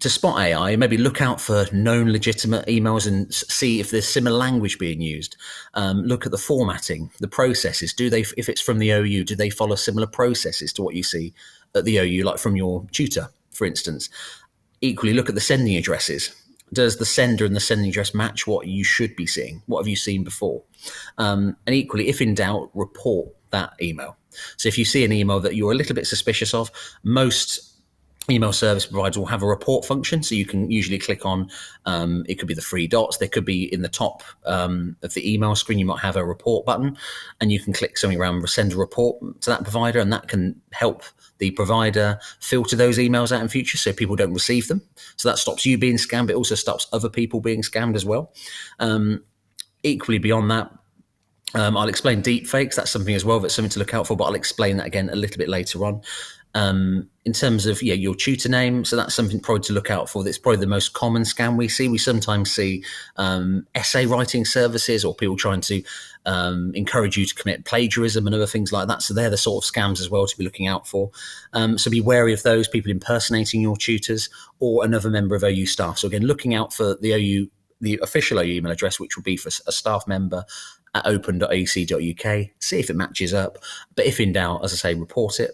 to spot AI, maybe look out for known legitimate emails and see if there's similar language being used. Look at the formatting, the processes. If it's from the OU, do they follow similar processes to what you see at the OU, like from your tutor, for instance? Equally, look at the sending addresses. Does the sender and the sending address match what you should be seeing? What have you seen before? And equally, if in doubt, report that email. So if you see an email that you're a little bit suspicious of, most email service providers will have a report function. So you can usually click on, it could be the 3 dots. They could be in the top of the email screen. You might have a report button, and you can click something around send a report to that provider, and that can help the provider filter those emails out in future so people don't receive them. So that stops you being scammed. It also stops other people being scammed as well. Equally beyond that, I'll explain deep fakes. That's something as well that's something to look out for, but I'll explain that again a little bit later on. In terms of your tutor name, so that's something probably to look out for. That's probably the most common scam we see. We sometimes see essay writing services or people trying to encourage you to commit plagiarism and other things like that. So they're the sort of scams as well to be looking out for. So be wary of those people impersonating your tutors or another member of OU staff. So again, looking out for the official OU email address, which would be for a staff member at open.ac.uk. See if it matches up. But if in doubt, as I say, report it.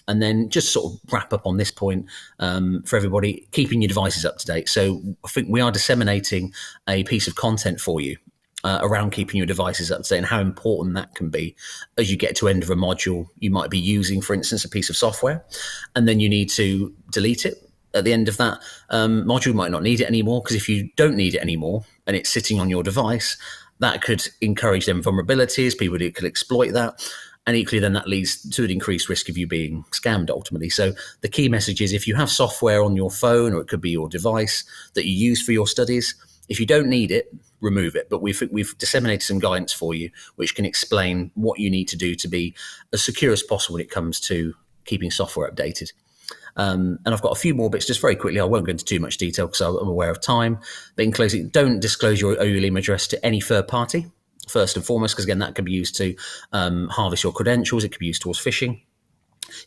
And then just sort of wrap up on this point for everybody, keeping your devices up to date. So I think we are disseminating a piece of content for you around keeping your devices up to date and how important that can be as you get to end of a module. You might be using, for instance, a piece of software, and then you need to delete it at the end of that module. You might not need it anymore, because if you don't need it anymore and it's sitting on your device, that could encourage them vulnerabilities. People could exploit that. And equally, then that leads to an increased risk of you being scammed ultimately. So the key message is, if you have software on your phone, or it could be your device that you use for your studies, if you don't need it, remove it. But we've disseminated some guidance for you, which can explain what you need to do to be as secure as possible when it comes to keeping software updated. And I've got a few more bits just very quickly. I won't go into too much detail because I'm aware of time. But in closing, don't disclose your OU email address to any third party, first and foremost, because again, that can be used to harvest your credentials. It can be used towards phishing.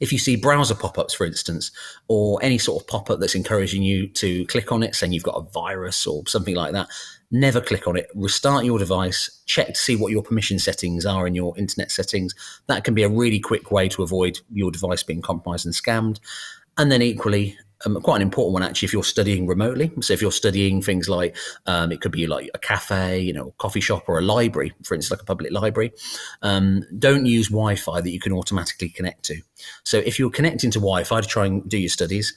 If you see browser pop-ups, for instance, or any sort of pop-up that's encouraging you to click on it, saying you've got a virus or something like that, never click on it. Restart your device, check to see what your permission settings are in your internet settings. That can be a really quick way to avoid your device being compromised and scammed. And then equally, quite an important one actually, if you're studying remotely. So if you're studying things like, it could be like a cafe, a coffee shop, or a library, for instance, like a public library. Don't use Wi-Fi that you can automatically connect to. So if you're connecting to Wi-Fi to try and do your studies,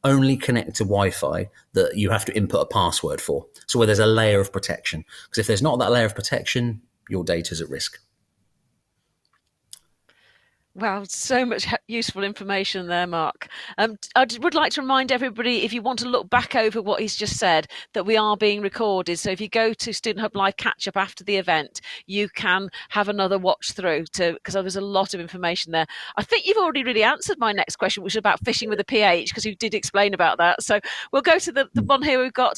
only connect to Wi-Fi that you have to input a password for. So where there's a layer of protection. Because if there's not that layer of protection, your data's at risk. Wow, so much useful information there, Mark. I would like to remind everybody, if you want to look back over what he's just said, that we are being recorded. So if you go to Student Hub Live Catch Up after the event, you can have another watch through, because there's a lot of information there. I think you've already really answered my next question, which is about fishing with a pH, because you did explain about that. So we'll go to the one here we've got.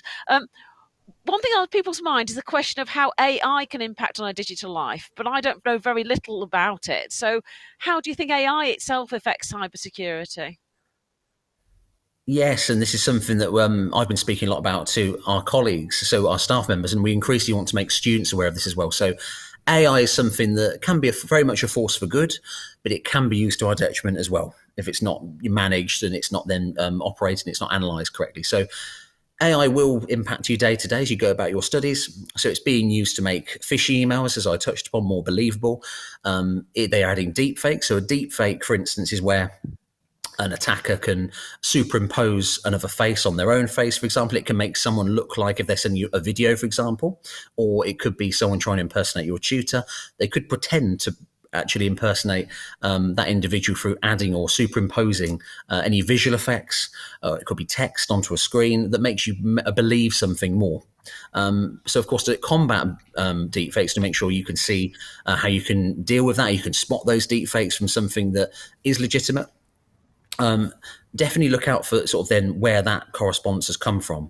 One thing on people's mind is the question of how AI can impact on our digital life, but I don't know very little about it. So how do you think AI itself affects cybersecurity? Yes, and this is something that I've been speaking a lot about to our colleagues, so our staff members, and we increasingly want to make students aware of this as well. So AI is something that can be very much a force for good, but it can be used to our detriment as well if it's not managed and it's not then operating, it's not analysed correctly. So AI will impact you day to day as you go about your studies. So it's being used to make phishing emails, as I touched upon, more believable. They're adding deepfakes. So a deepfake, for instance, is where an attacker can superimpose another face on their own face. For example, it can make someone look like if they're sending you a video, for example, or it could be someone trying to impersonate your tutor. They could pretend to actually impersonate that individual through adding or superimposing any visual effects. It could be text onto a screen that makes you believe something more. So, of course, to combat deepfakes, to make sure you can see how you can deal with that, you can spot those deepfakes from something that is legitimate. Definitely look out for sort of then where that correspondence has come from.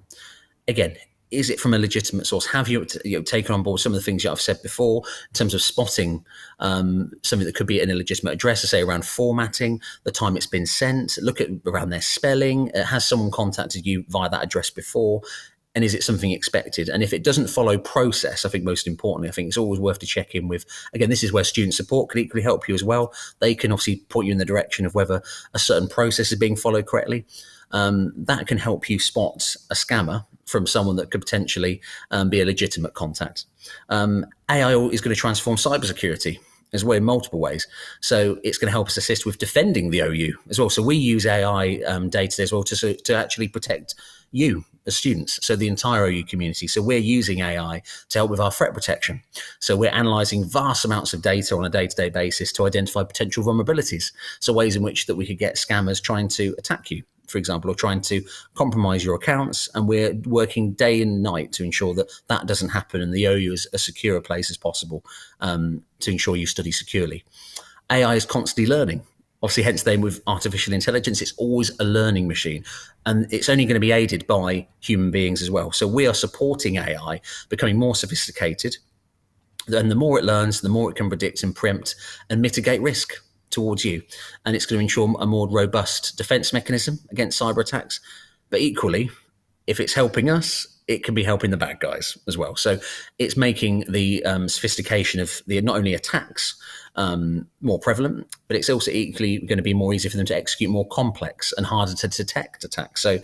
Again, is it from a legitimate source? Have you taken on board some of the things that I've said before in terms of spotting something that could be an illegitimate address, to say around formatting, the time it's been sent, look at around their spelling. Has someone contacted you via that address before? And is it something expected? And if it doesn't follow process, I think most importantly, I think it's always worth to check in with, again, this is where student support can equally help you as well. They can obviously point you in the direction of whether a certain process is being followed correctly. That can help you spot a scammer from someone that could potentially be a legitimate contact. AI is going to transform cybersecurity as well in multiple ways. So it's going to help us assist with defending the OU as well. So we use AI data as well to actually protect you as students, so the entire OU community. So we're using AI to help with our threat protection. So we're analysing vast amounts of data on a day-to-day basis to identify potential vulnerabilities. So ways in which that we could get scammers trying to attack you, for example, or trying to compromise your accounts. And we're working day and night to ensure that that doesn't happen and the OU is as secure a place as possible to ensure you study securely. AI is constantly learning. Obviously, hence then with artificial intelligence, it's always a learning machine, and it's only going to be aided by human beings as well. So we are supporting AI becoming more sophisticated, and the more it learns, the more it can predict and preempt and mitigate risk towards you. And it's going to ensure a more robust defense mechanism against cyber attacks. But equally, if it's helping us, it can be helping the bad guys as well. So it's making the sophistication of the not only attacks more prevalent, but it's also equally going to be more easy for them to execute more complex and harder to detect attacks. So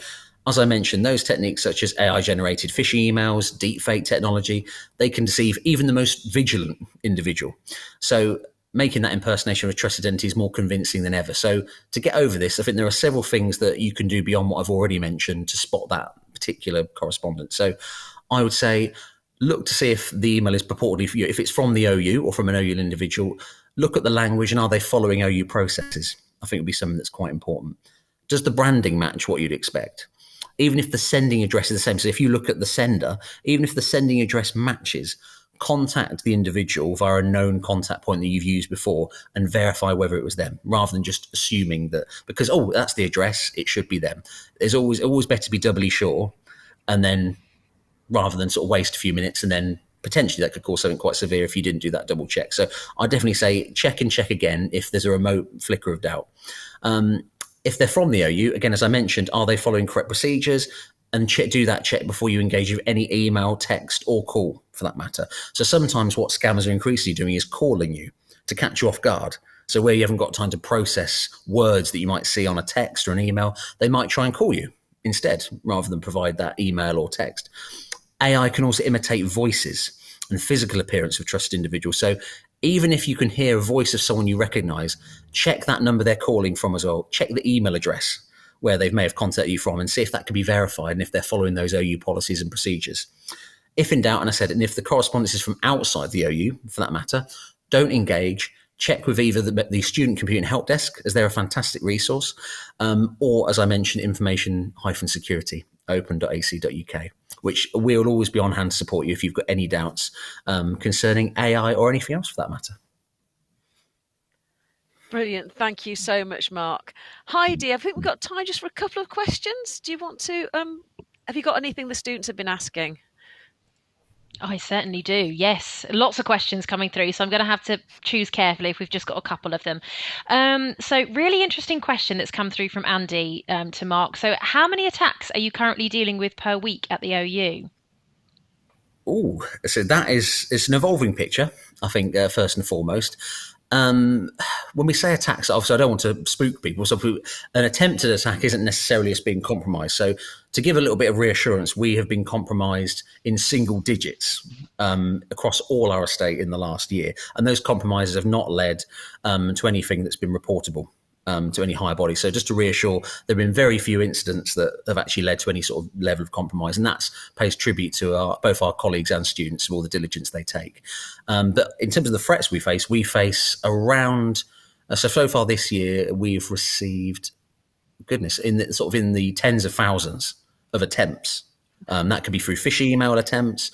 as I mentioned, those techniques such as AI-generated phishing emails, deepfake technology, they can deceive even the most vigilant individual. So making that impersonation of a trusted entity is more convincing than ever. So to get over this, I think there are several things that you can do beyond what I've already mentioned to spot that particular correspondence. So I would say, look to see if the email is purportedly for you. If it's from the OU or from an OU individual, look at the language and are they following OU processes? I think it would be something that's quite important. Does the branding match what you'd expect? Even if the sending address is the same. So if you look at the sender, even if the sending address matches, contact the individual via a known contact point that you've used before and verify whether it was them, rather than just assuming that because, oh, that's the address, it should be them. There's always better to be doubly sure, and then rather than sort of waste a few minutes and then potentially that could cause something quite severe if you didn't do that double check. So I definitely say check and check again if there's a remote flicker of doubt. If they're from the OU, again, as I mentioned, are they following correct procedures? And do that check before you engage with any email, text, or call for that matter. So sometimes what scammers are increasingly doing is calling you to catch you off guard. So where you haven't got time to process words that you might see on a text or an email, they might try and call you instead rather than provide that email or text. AI can also imitate voices and physical appearance of trusted individuals. So even if you can hear a voice of someone you recognize, check that number they're calling from as well. Check the email address where they may have contacted you from and see if that can be verified and if they're following those OU policies and procedures. If in doubt, and I said, and if the correspondence is from outside the OU, for that matter, don't engage. Check with either the Student Computing Help Desk, as they're a fantastic resource, or, as I mentioned, information-security, open.ac.uk, which we'll always be on hand to support you if you've got any doubts concerning AI or anything else for that matter. Brilliant. Thank you so much, Mark. Heidi, I think we've got time just for a couple of questions. Do you want to, have you got anything the students have been asking? I certainly do. Yes, lots of questions coming through. So I'm going to have to choose carefully if we've just got a couple of them. So really interesting question that's come through from Andy to Mark. So how many attacks are you currently dealing with per week at the OU? Oh, so it's an evolving picture, I think, first and foremost. When we say attacks, obviously I don't want to spook people. So an attempted attack isn't necessarily us being compromised. So to give a little bit of reassurance, we have been compromised in single digits across all our estate in the last year. And those compromises have not led to anything that's been reportable to any higher body. So just to reassure, there have been very few incidents that have actually led to any sort of level of compromise. And that pays tribute to both our colleagues and students for all the diligence they take. But in terms of the threats we face around, so far this year, we've received, in the tens of thousands of attempts. That could be through phishing email attempts,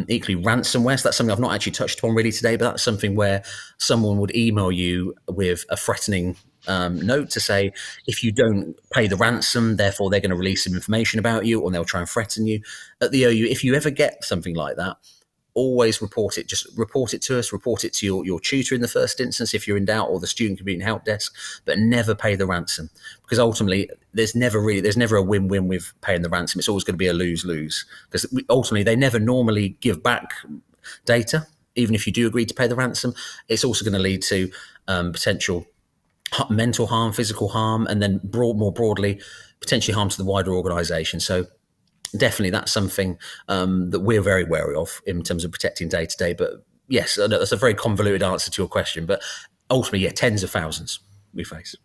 equally ransomware. So that's something I've not actually touched upon really today, but that's something where someone would email you with a threatening note to say, if you don't pay the ransom, therefore they're going to release some information about you, or they'll try and threaten you. At the OU, if you ever get something like that, always report it. Just report it to us, report it to your tutor in the first instance if you're in doubt, or the Student Computing Help Desk, but never pay the ransom, because ultimately there's never a win-win with paying the ransom. It's always going to be a lose-lose, because ultimately they never normally give back data. Even if you do agree to pay the ransom, it's also going to lead to potential mental harm, physical harm, and then more broadly, potentially harm to the wider organisation. So definitely that's something that we're very wary of in terms of protecting day to day. But yes, that's a very convoluted answer to your question. But ultimately, tens of thousands we face.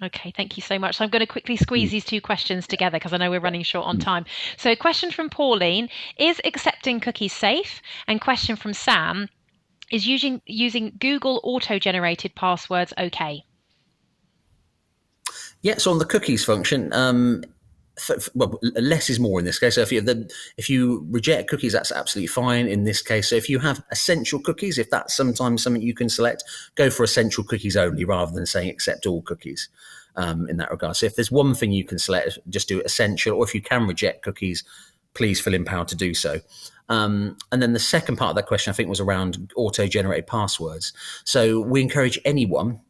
Okay, thank you so much. So I'm going to quickly squeeze these two questions together because I know we're running short on time. So a question from Pauline, is accepting cookies safe? And question from Sam, is using Google auto-generated passwords okay? Yeah, so on the cookies function, less is more in this case. So if you reject cookies, that's absolutely fine in this case. So if you have essential cookies, if that's sometimes something you can select, go for essential cookies only rather than saying accept all cookies in that regard. So if there's one thing you can select, just do essential, or if you can reject cookies, please feel empowered to do so. And then the second part of that question, I think, was around auto-generated passwords. So we encourage anyone,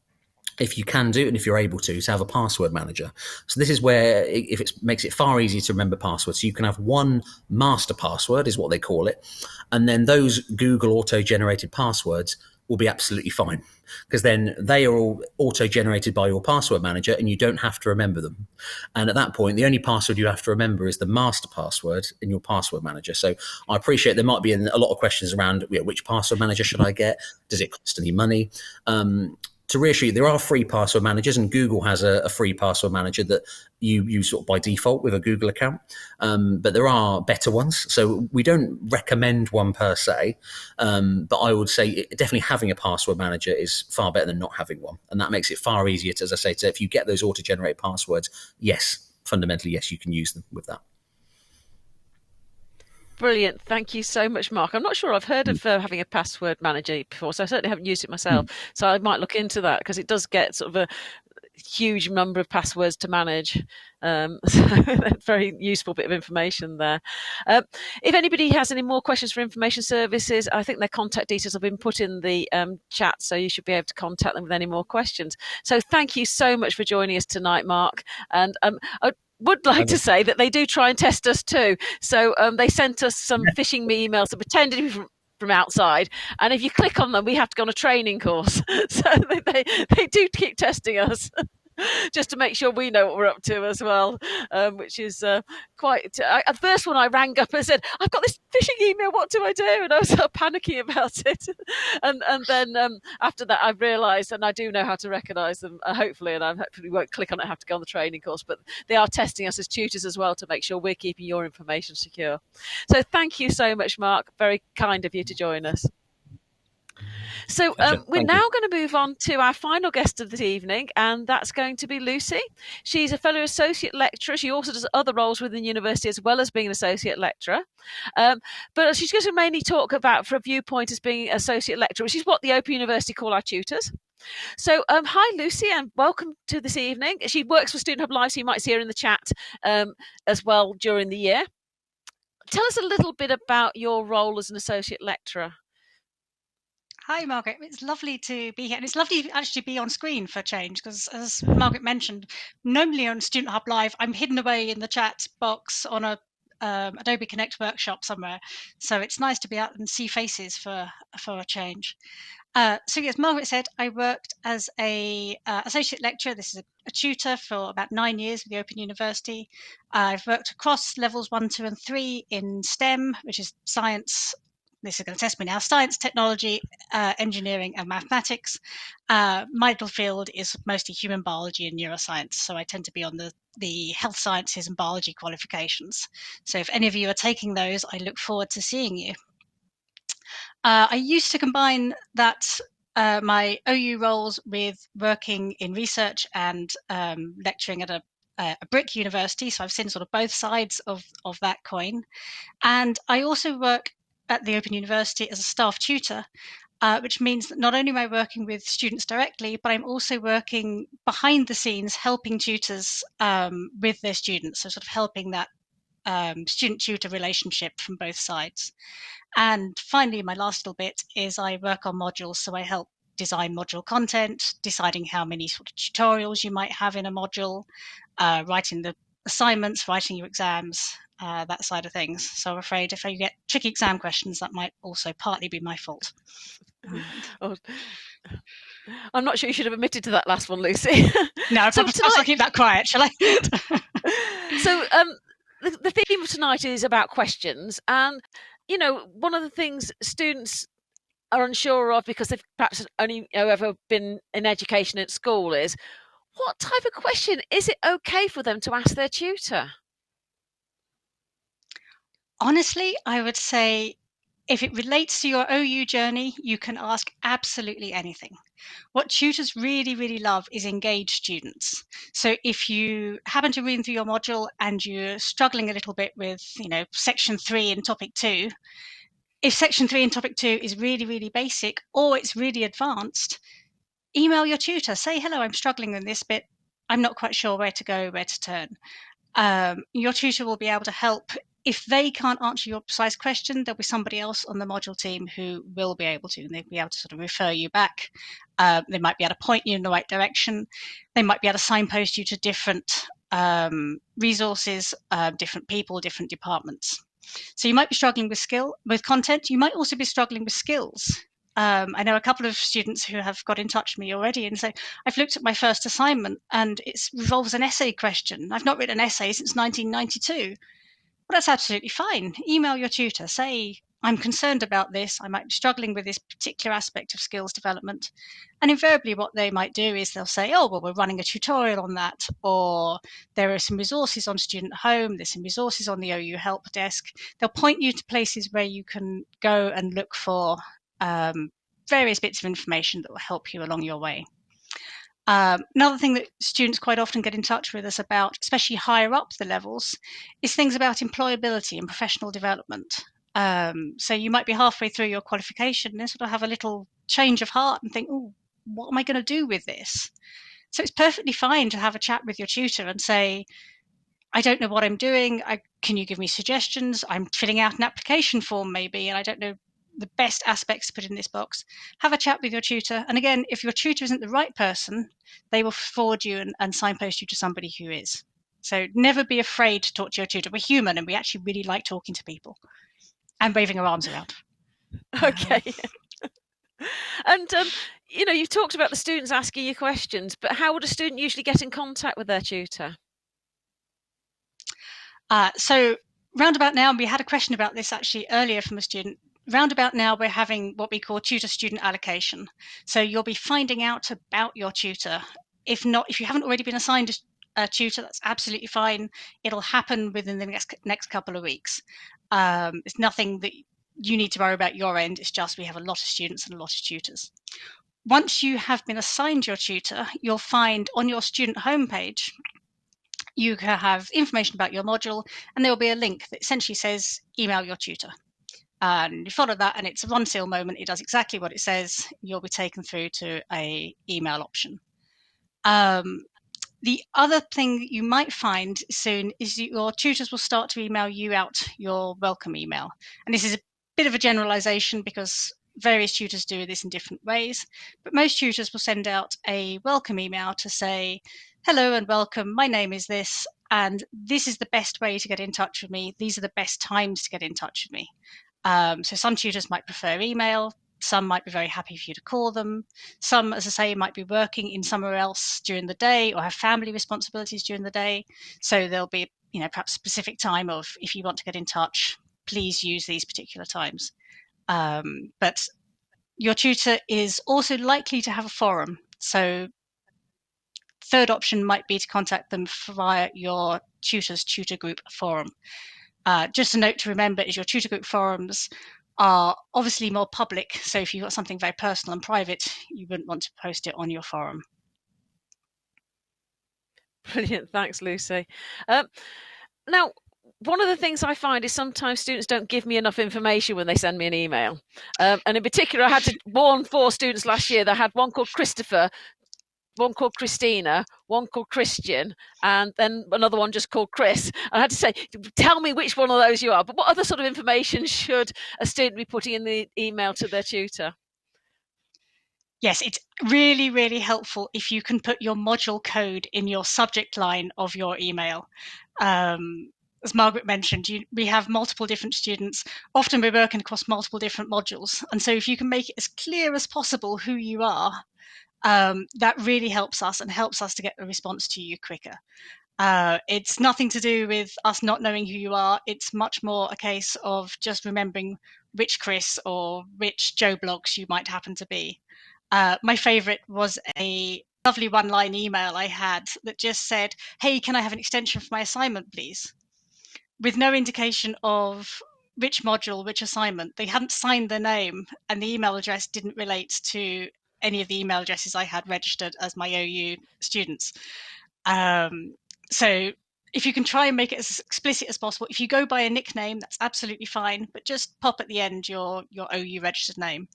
if you can do it and if you're able to have a password manager. So this is where it makes it far easier to remember passwords. So you can have one master password is what they call it. And then those Google auto-generated passwords will be absolutely fine, because then they are all auto-generated by your password manager and you don't have to remember them. And at that point, the only password you have to remember is the master password in your password manager. So I appreciate there might be a lot of questions around which password manager should I get? Does it cost any money? To reassure you, there are free password managers, and Google has a free password manager that you use sort of by default with a Google account. But there are better ones. So we don't recommend one per se, but I would say definitely having a password manager is far better than not having one. And that makes it far easier to, as I say, if you get those auto-generated passwords, yes, fundamentally, yes, you can use them with that. Brilliant. Thank you so much, Mark. I'm not sure I've heard of having a password manager before, so I certainly haven't used it myself. So I might look into that, because it does get sort of huge number of passwords to manage. So very useful bit of information there. If anybody has any more questions for information services, I think their contact details have been put in the chat, so you should be able to contact them with any more questions. So thank you so much for joining us tonight, Mark. And I would like to say that they do try and test us too. So they sent us some phishing emails that pretended to be from outside, and if you click on them, we have to go on a training course. So they do keep testing us. Just to make sure we know what we're up to as well, which is quite. At first, when I rang up and said, "I've got this phishing email, what do I do?" and I was panicking about it, and then after that, I've realised, and I do know how to recognise them, hopefully, and I hopefully won't click on it, have to go on the training course. But they are testing us as tutors as well to make sure we're keeping your information secure. So thank you so much, Mark. Very kind of you to join us. So we're now going to move on to our final guest of this evening, and that's going to be Lucy. She's a fellow associate lecturer. She also does other roles within the university as well as being an associate lecturer. But she's going to mainly talk about, for a viewpoint, as being associate lecturer, which is what the Open University call our tutors. So hi, Lucy, and welcome to this evening. She works for Student Hub Live, so you might see her in the chat as well during the year. Tell us a little bit about your role as an associate lecturer. Hi, Margaret. It's lovely to be here. And it's lovely to actually be on screen for a change, because as Margaret mentioned, normally on Student Hub Live, I'm hidden away in the chat box on a Adobe Connect workshop somewhere. So it's nice to be out and see faces for a change. So as Margaret said, I worked as a associate lecturer. This is a tutor for about 9 years with the Open University. I've worked across levels 1, 2, and 3 in STEM, which is science. This is going to test me now. Science, technology, engineering, and mathematics. My little field is mostly human biology and neuroscience, so I tend to be on the health sciences and biology qualifications. So if any of you are taking those, I look forward to seeing you. I used to combine that my OU roles with working in research and lecturing at a BRIC university, so I've seen sort of both sides of that coin. And I also work at the Open University as a staff tutor, which means that not only am I working with students directly, but I'm also working behind the scenes, helping tutors with their students, so sort of helping that student-tutor relationship from both sides. And finally, my last little bit is I work on modules, so I help design module content, deciding how many sort of tutorials you might have in a module, writing the assignments, writing your exams, that side of things. So I'm afraid if I get tricky exam questions, that might also partly be my fault. I'm not sure you should have admitted to that last one, Lucy. No, so I'll keep that quiet, shall I? So the theme of tonight is about questions. And, you know, one of the things students are unsure of, because they've perhaps only ever been in education at school, is what type of question is it okay for them to ask their tutor? Honestly, I would say if it relates to your OU journey, you can ask absolutely anything. What tutors really, really love is engaged students. So if you happen to read through your module and you're struggling a little bit with, you know, section 3 in topic 2, if section 3 in topic 2 is really, really basic or it's really advanced, email your tutor. Say, hello, I'm struggling with this bit. I'm not quite sure where to go, where to turn. Your tutor will be able to help. If they can't answer your precise question, there'll be somebody else on the module team who will be able to, and they'll be able to sort of refer you back. They might be able to point you in the right direction. They might be able to signpost you to different resources, different people, different departments. So you might be struggling with content. You might also be struggling with skills. I know a couple of students who have got in touch with me already and say, I've looked at my first assignment and it revolves an essay question. I've not written an essay since 1992. Well, that's absolutely fine. Email your tutor. Say, I'm concerned about this. I might be struggling with this particular aspect of skills development. And invariably what they might do is they'll say, oh, well, we're running a tutorial on that. Or there are some resources on Student Home. There's some resources on the OU help desk. They'll point you to places where you can go and look for various bits of information that will help you along your way. Another thing that students quite often get in touch with us about, especially higher up the levels, is things about employability and professional development. So you might be halfway through your qualification and sort of have a little change of heart and think, oh, what am I going to do with this? So it's perfectly fine to have a chat with your tutor and say, I don't know what I'm doing. Can you give me suggestions? I'm filling out an application form maybe, and I don't know the best aspects to put in this box. Have a chat with your tutor. And again, if your tutor isn't the right person, they will forward you and signpost you to somebody who is. So never be afraid to talk to your tutor. We're human and we actually really like talking to people and waving our arms around. Okay. And you've talked about the students asking you questions, but how would a student usually get in contact with their tutor? So roundabout now, and we had a question about this actually earlier from a student. Roundabout now, we're having what we call tutor-student allocation. So you'll be finding out about your tutor. If you haven't already been assigned a tutor, that's absolutely fine. It'll happen within the next couple of weeks. It's nothing that you need to worry about your end. It's just we have a lot of students and a lot of tutors. Once you have been assigned your tutor, you'll find on your student homepage, you can have information about your module, and there will be a link that essentially says email your tutor. And you follow that, and it's a one seal moment. It does exactly what it says. You'll be taken through to a email option. The other thing that you might find soon is your tutors will start to email you out your welcome email. And this is a bit of a generalization because various tutors do this in different ways, but most tutors will send out a welcome email to say, hello and welcome, my name is this, and this is the best way to get in touch with me. These are the best times to get in touch with me. So some tutors might prefer email. Some might be very happy for you to call them. Some, as I say, might be working in somewhere else during the day or have family responsibilities during the day. So there'll be, perhaps a specific time of, if you want to get in touch, please use these particular times. But your tutor is also likely to have a forum. So third option might be to contact them via your tutor's tutor group forum. Just a note to remember is your tutor group forums are obviously more public. So if you've got something very personal and private, you wouldn't want to post it on your forum. Brilliant. Thanks, Lucy. Now, one of the things I find is sometimes students don't give me enough information when they send me an email. And in particular, I had to warn 4 students last year. They had one called Christopher, one called Christina, one called Christian, and then another one just called Chris. I had to say, tell me which one of those you are. But what other sort of information should a student be putting in the email to their tutor? Yes, it's really, really helpful if you can put your module code in your subject line of your email. As Margaret mentioned, we have multiple different students. Often we're working across multiple different modules. And so if you can make it as clear as possible who you are, that really helps us and helps us to get a response to you quicker. It's nothing to do with us not knowing who you are. It's much more a case of just remembering which Chris or which Joe Bloggs you might happen to be. My favorite was a lovely one-line email I had that just said, hey, can I have an extension for my assignment, please? With no indication of which module, which assignment. They hadn't signed their name, and the email address didn't relate to any of the email addresses I had registered as my OU students. So if you can try and make it as explicit as possible, if you go by a nickname, that's absolutely fine, but just pop at the end your OU registered name.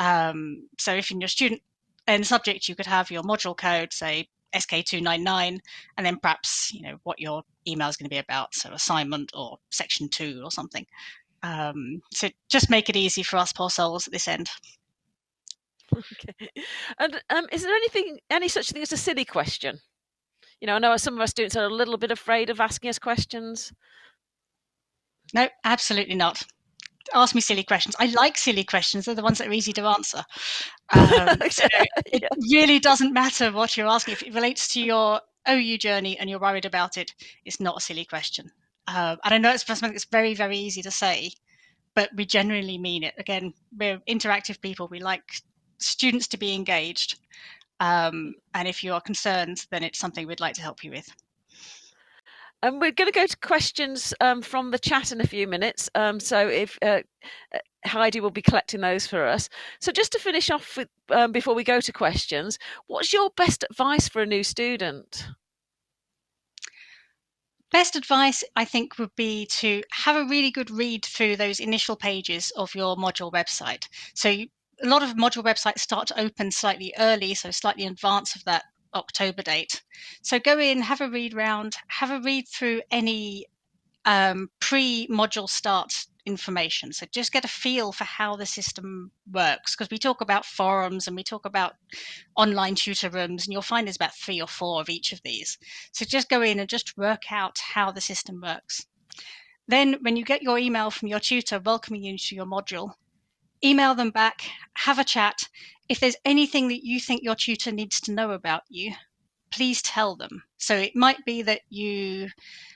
So if in your student and subject, you could have your module code, say SK299, and then perhaps, what your email is going to be about. So assignment or section 2 or something. So just make it easy for us poor souls at this end. Okay. And is there any such thing as a silly question? I know some of our students are a little bit afraid of asking us questions. No, absolutely not. Ask me silly questions. I like silly questions. They're the ones that are easy to answer. So it really doesn't matter what you're asking. If it relates to your OU journey and you're worried about it, it's not a silly question. And I know it's something that's very, very easy to say, but we genuinely mean it. Again, we're interactive people. We like students to be engaged. And if you are concerned, then it's something we'd like to help you with. And we're going to go to questions from the chat in a few minutes. So if Heidi will be collecting those for us. So just to finish off with, before we go to questions, what's your best advice for a new student? Best advice, I think, would be to have a really good read through those initial pages of your module website. So a lot of module websites start to open slightly early, so slightly in advance of that October date. So go in, have a read round, have a read through any pre-module start information. So just get a feel for how the system works, because we talk about forums and we talk about online tutor rooms, and you'll find there's about 3 or 4 of each of these. So just go in and just work out how the system works. Then when you get your email from your tutor welcoming you to your module, email them back, have a chat. If there's anything that you think your tutor needs to know about you, please tell them. So it might be that you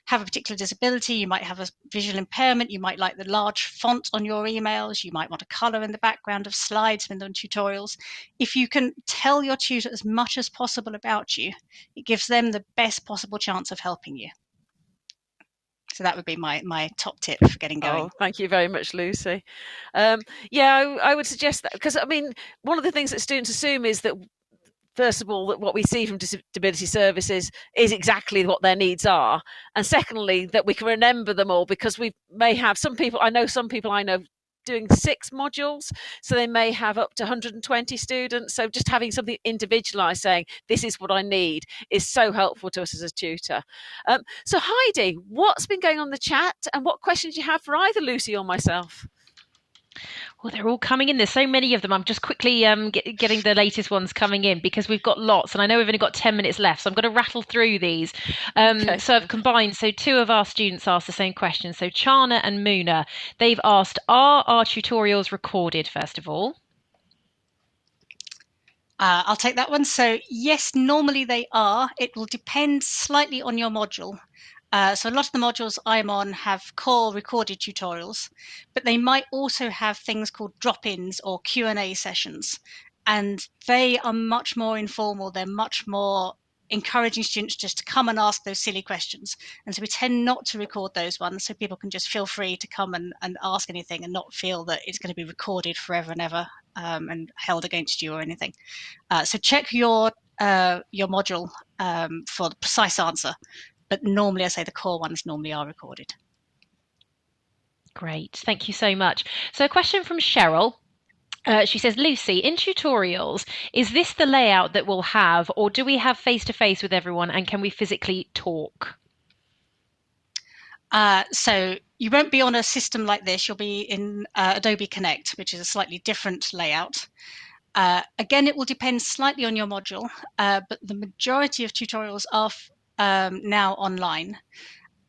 have a particular disability, you might have a visual impairment, you might like the large font on your emails, you might want a color in the background of slides in the tutorials. If you can tell your tutor as much as possible about you, it gives them the best possible chance of helping you. So that would be my top tip for getting going. Oh, thank you very much, Lucy. Yeah, I would suggest that, because I mean, one of the things that students assume is that, first of all, that what we see from disability services is exactly what their needs are, and secondly, that we can remember them all, because we may have some people I know doing 6 modules, so they may have up to 120 students. So just having something individualized, saying this is what I need, is so helpful to us as a tutor. So Heidi, what's been going on in the chat, and what questions do you have for either Lucy or myself? Well, they're all coming in. There's so many of them. I'm just quickly getting the latest ones coming in, because we've got lots, and I know we've only got 10 minutes left, so I'm going to rattle through these. Okay. So I've combined. So 2 of our students asked the same question. So Chana and Muna, they've asked, are our tutorials recorded, first of all? I'll take that one. So yes, normally they are. It will depend slightly on your module. So a lot of the modules I'm on have core recorded tutorials, but they might also have things called drop-ins or Q&A sessions, and they are much more informal. They're much more encouraging students just to come and ask those silly questions. And so we tend not to record those ones, so people can just feel free to come and ask anything and not feel that it's going to be recorded forever and ever and held against you or anything. So check your module for the precise answer. But normally, I say the core ones normally are recorded. Great, thank you so much. So a question from Cheryl. She says, Lucy, in tutorials, is this the layout that we'll have, or do we have face-to-face with everyone, and can we physically talk? So you won't be on a system like this. You'll be in Adobe Connect, which is a slightly different layout. Again, it will depend slightly on your module, but the majority of tutorials are now online.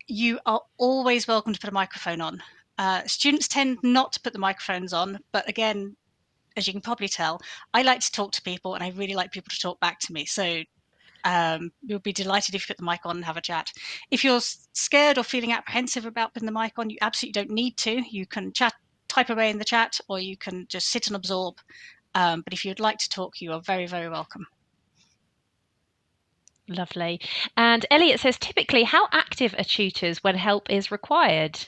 You are always welcome to put a microphone on. Students tend not to put the microphones on, but again, as you can probably tell, I like to talk to people, and I really like people to talk back to me. So we'll be delighted if you put the mic on and have a chat. If you're scared or feeling apprehensive about putting the mic on, you absolutely don't need to. You can type away in the chat, or you can just sit and absorb. But if you'd like to talk, you are very, very welcome. Lovely. And Elliot says, typically, how active are tutors when help is required?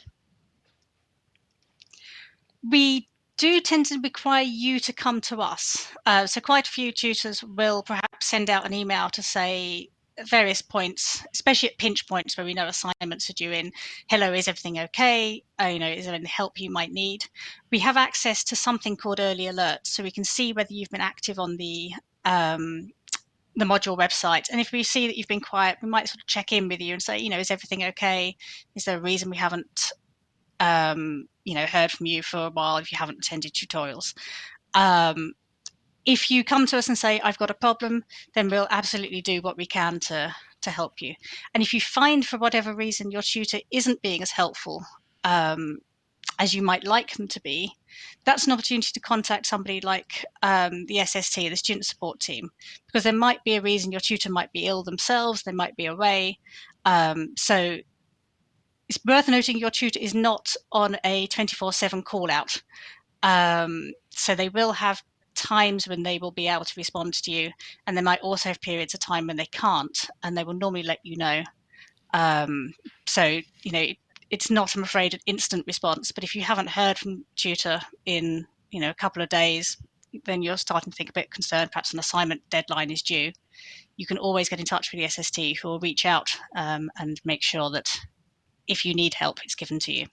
We do tend to require you to come to us. So quite a few tutors will perhaps send out an email to say at various points, especially at pinch points where we know assignments are due in. Hello, is everything okay? Is there any help you might need? We have access to something called early alerts, so we can see whether you've been active on the module website. And if we see that you've been quiet, we might sort of check in with you and say, is everything okay? Is there a reason we haven't, heard from you for a while if you haven't attended tutorials? If you come to us and say, I've got a problem, then we'll absolutely do what we can to help you. And if you find for whatever reason your tutor isn't being as helpful as you might like them to be, that's an opportunity to contact somebody like the SST, the student support team, because there might be a reason your tutor might be ill themselves, they might be away. So it's worth noting your tutor is not on a 24/7 call out. So they will have times when they will be able to respond to you, and they might also have periods of time when they can't, and they will normally let you know. It's not, I'm afraid, an instant response, but if you haven't heard from tutor in a couple of days, then you're starting to think a bit concerned, perhaps an assignment deadline is due. You can always get in touch with the SST, who will reach out and make sure that if you need help, it's given to you.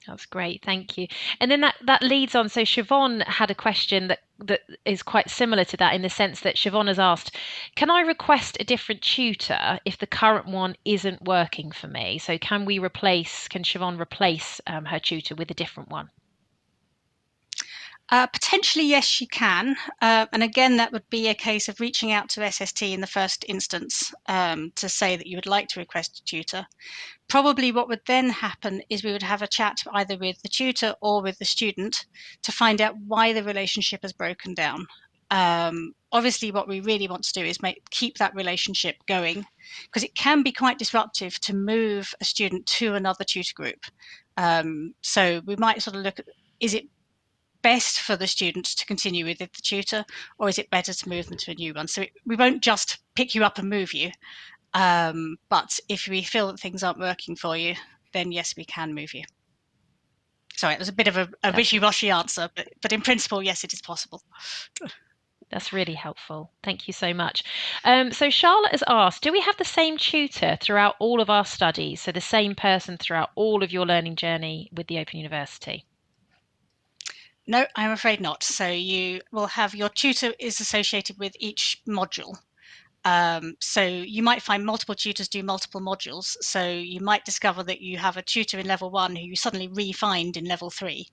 That's great, thank you. And then that leads on. So Siobhan had a question that is quite similar to that, in the sense that Siobhan has asked, can I request a different tutor if the current one isn't working for me? So can Siobhan replace her tutor with a different one? Potentially, yes, she can. And again, that would be a case of reaching out to SST in the first instance to say that you would like to request a tutor. Probably what would then happen is we would have a chat either with the tutor or with the student to find out why the relationship has broken down. Obviously, what we really want to do is keep that relationship going, because it can be quite disruptive to move a student to another tutor group. So we might sort of look at, is it best for the students to continue with the tutor, or is it better to move them to a new one? So we won't just pick you up and move you. But if we feel that things aren't working for you, then yes, we can move you. Sorry, it was a bit of a wishy-washy answer, but in principle, yes, it is possible. That's really helpful. Thank you so much. So Charlotte has asked, do we have the same tutor throughout all of our studies? So the same person throughout all of your learning journey with the Open University? No, I'm afraid not. So you will have, your tutor is associated with each module. So you might find multiple tutors do multiple modules. So you might discover that you have a tutor in level 1 who you suddenly re-find in level 3.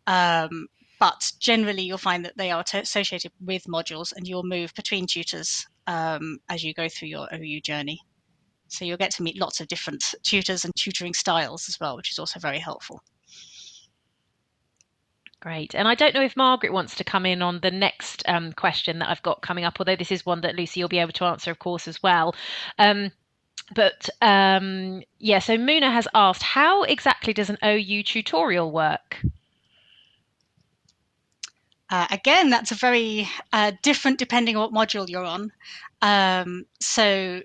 But generally you'll find that they are associated with modules, and you'll move between tutors as you go through your OU journey. So you'll get to meet lots of different tutors and tutoring styles as well, which is also very helpful. Great. And I don't know if Margaret wants to come in on the next question that I've got coming up, although this is one that Lucy will be able to answer, of course, as well. Yeah, so Muna has asked, how exactly does an OU tutorial work? Again, that's a very different depending on what module you're on. So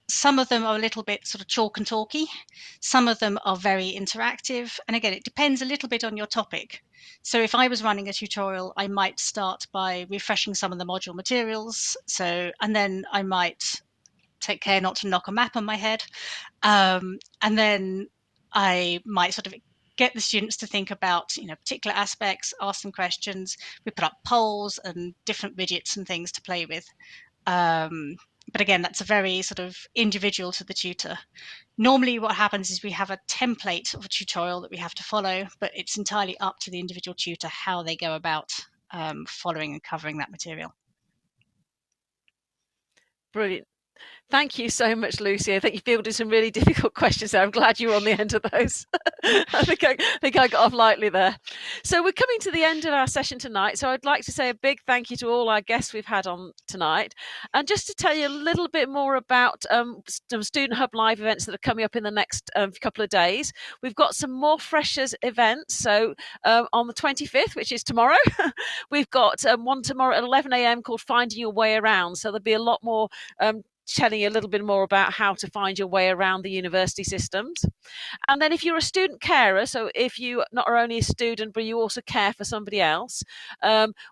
some of them are a little bit sort of chalk and talky. Some of them are very interactive. And again, it depends a little bit on your topic. So if I was running a tutorial, I might start by refreshing some of the module materials. And then I might take care not to knock a map on my head. And then I might sort of get the students to think about, particular aspects, ask them questions. We put up polls and different widgets and things to play with. But again, that's a very sort of individual to the tutor. Normally what happens is we have a template of a tutorial that we have to follow, but it's entirely up to the individual tutor how they go about following and covering that material. Brilliant. Thank you so much, Lucy. I think you fielded some really difficult questions there. I'm glad you were on the end of those. I think I got off lightly there. So we're coming to the end of our session tonight. So I'd like to say a big thank you to all our guests we've had on tonight. And just to tell you a little bit more about some Student Hub Live events that are coming up in the next couple of days. We've got some more Freshers events. So on the 25th, which is tomorrow, we've got one tomorrow at 11 a.m. called Finding Your Way Around. So there'll be a lot more telling you a little bit more about how to find your way around the university systems. And then if you're a student carer, so if you not only a student, but you also care for somebody else,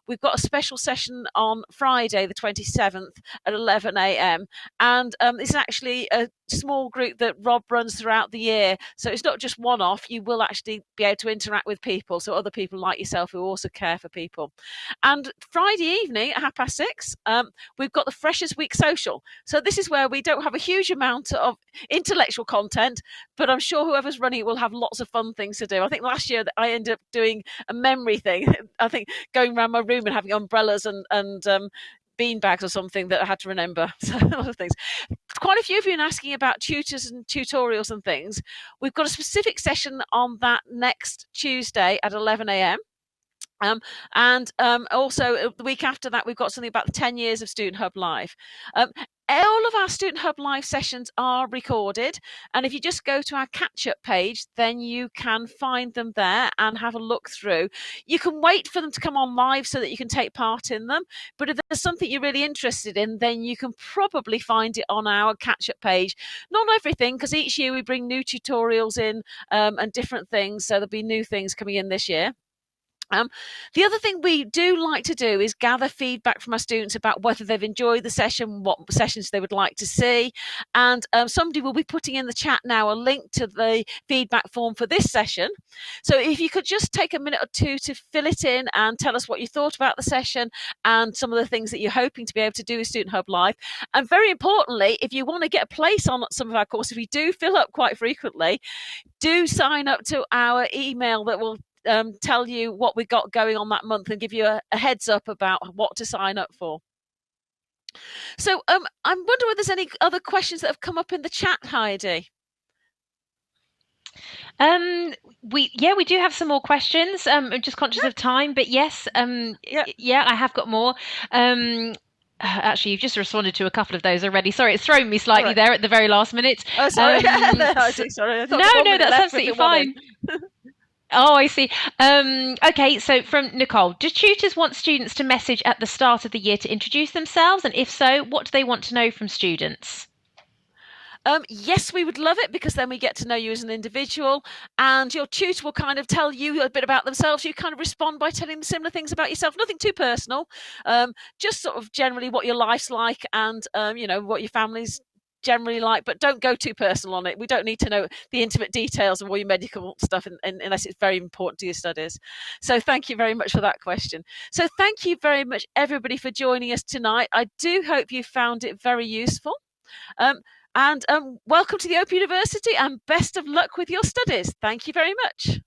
we've got a special session on Friday, the 27th at 11 a.m. And it's actually a small group that Rob runs throughout the year. So it's not just one-off. You will actually be able to interact with people, so other people like yourself who also care for people. And Friday evening at 6:30, we've got the Freshers Week Social. So this is where we don't have a huge amount of intellectual content, but I'm sure whoever's running it will have lots of fun things to do. I think last year I ended up doing a memory thing. I think going around my room and having umbrellas and bean bags or something that I had to remember. So a lot of things. Quite a few of you are asking about tutors and tutorials and things. We've got a specific session on that next Tuesday at 11 a.m. And also the week after that, we've got something about the 10 years of Student Hub Live. All of our Student Hub Live sessions are recorded, and if you just go to our catch-up page, then you can find them there and have a look through. You can wait for them to come on live so that you can take part in them, but if there's something you're really interested in, then you can probably find it on our catch-up page. Not everything, because each year we bring new tutorials in and different things, so there'll be new things coming in this year. The other thing we do like to do is gather feedback from our students about whether they've enjoyed the session, what sessions they would like to see. And somebody will be putting in the chat now a link to the feedback form for this session. So if you could just take a minute or two to fill it in and tell us what you thought about the session and some of the things that you're hoping to be able to do with Student Hub Live. And very importantly, if you want to get a place on some of our courses, we do fill up quite frequently, do sign up to our email that will tell you what we got going on that month and give you a heads up about what to sign up for. So I wonder whether there's any other questions that have come up in the chat, Heidi. We do have some more questions. I'm just conscious of time, but yes, I have got more. Actually, you've just responded to a couple of those already. Sorry, it's thrown me slightly there at the very last minute. Oh, sorry. Sorry. No, that's absolutely fine. Oh, I see. Okay, so from Nicole, do tutors want students to message at the start of the year to introduce themselves? And if so, what do they want to know from students? Yes, we would love it, because then we get to know you as an individual, and your tutor will kind of tell you a bit about themselves. You kind of respond by telling them similar things about yourself, nothing too personal, just sort of generally what your life's like and, what your family's generally like, but don't go too personal on it. We don't need to know the intimate details of all your medical stuff unless it's very important to your studies. So thank you very much for that question. So thank you very much, everybody, for joining us tonight. I do hope you found it very useful. And welcome to the Open University, and best of luck with your studies. Thank you very much.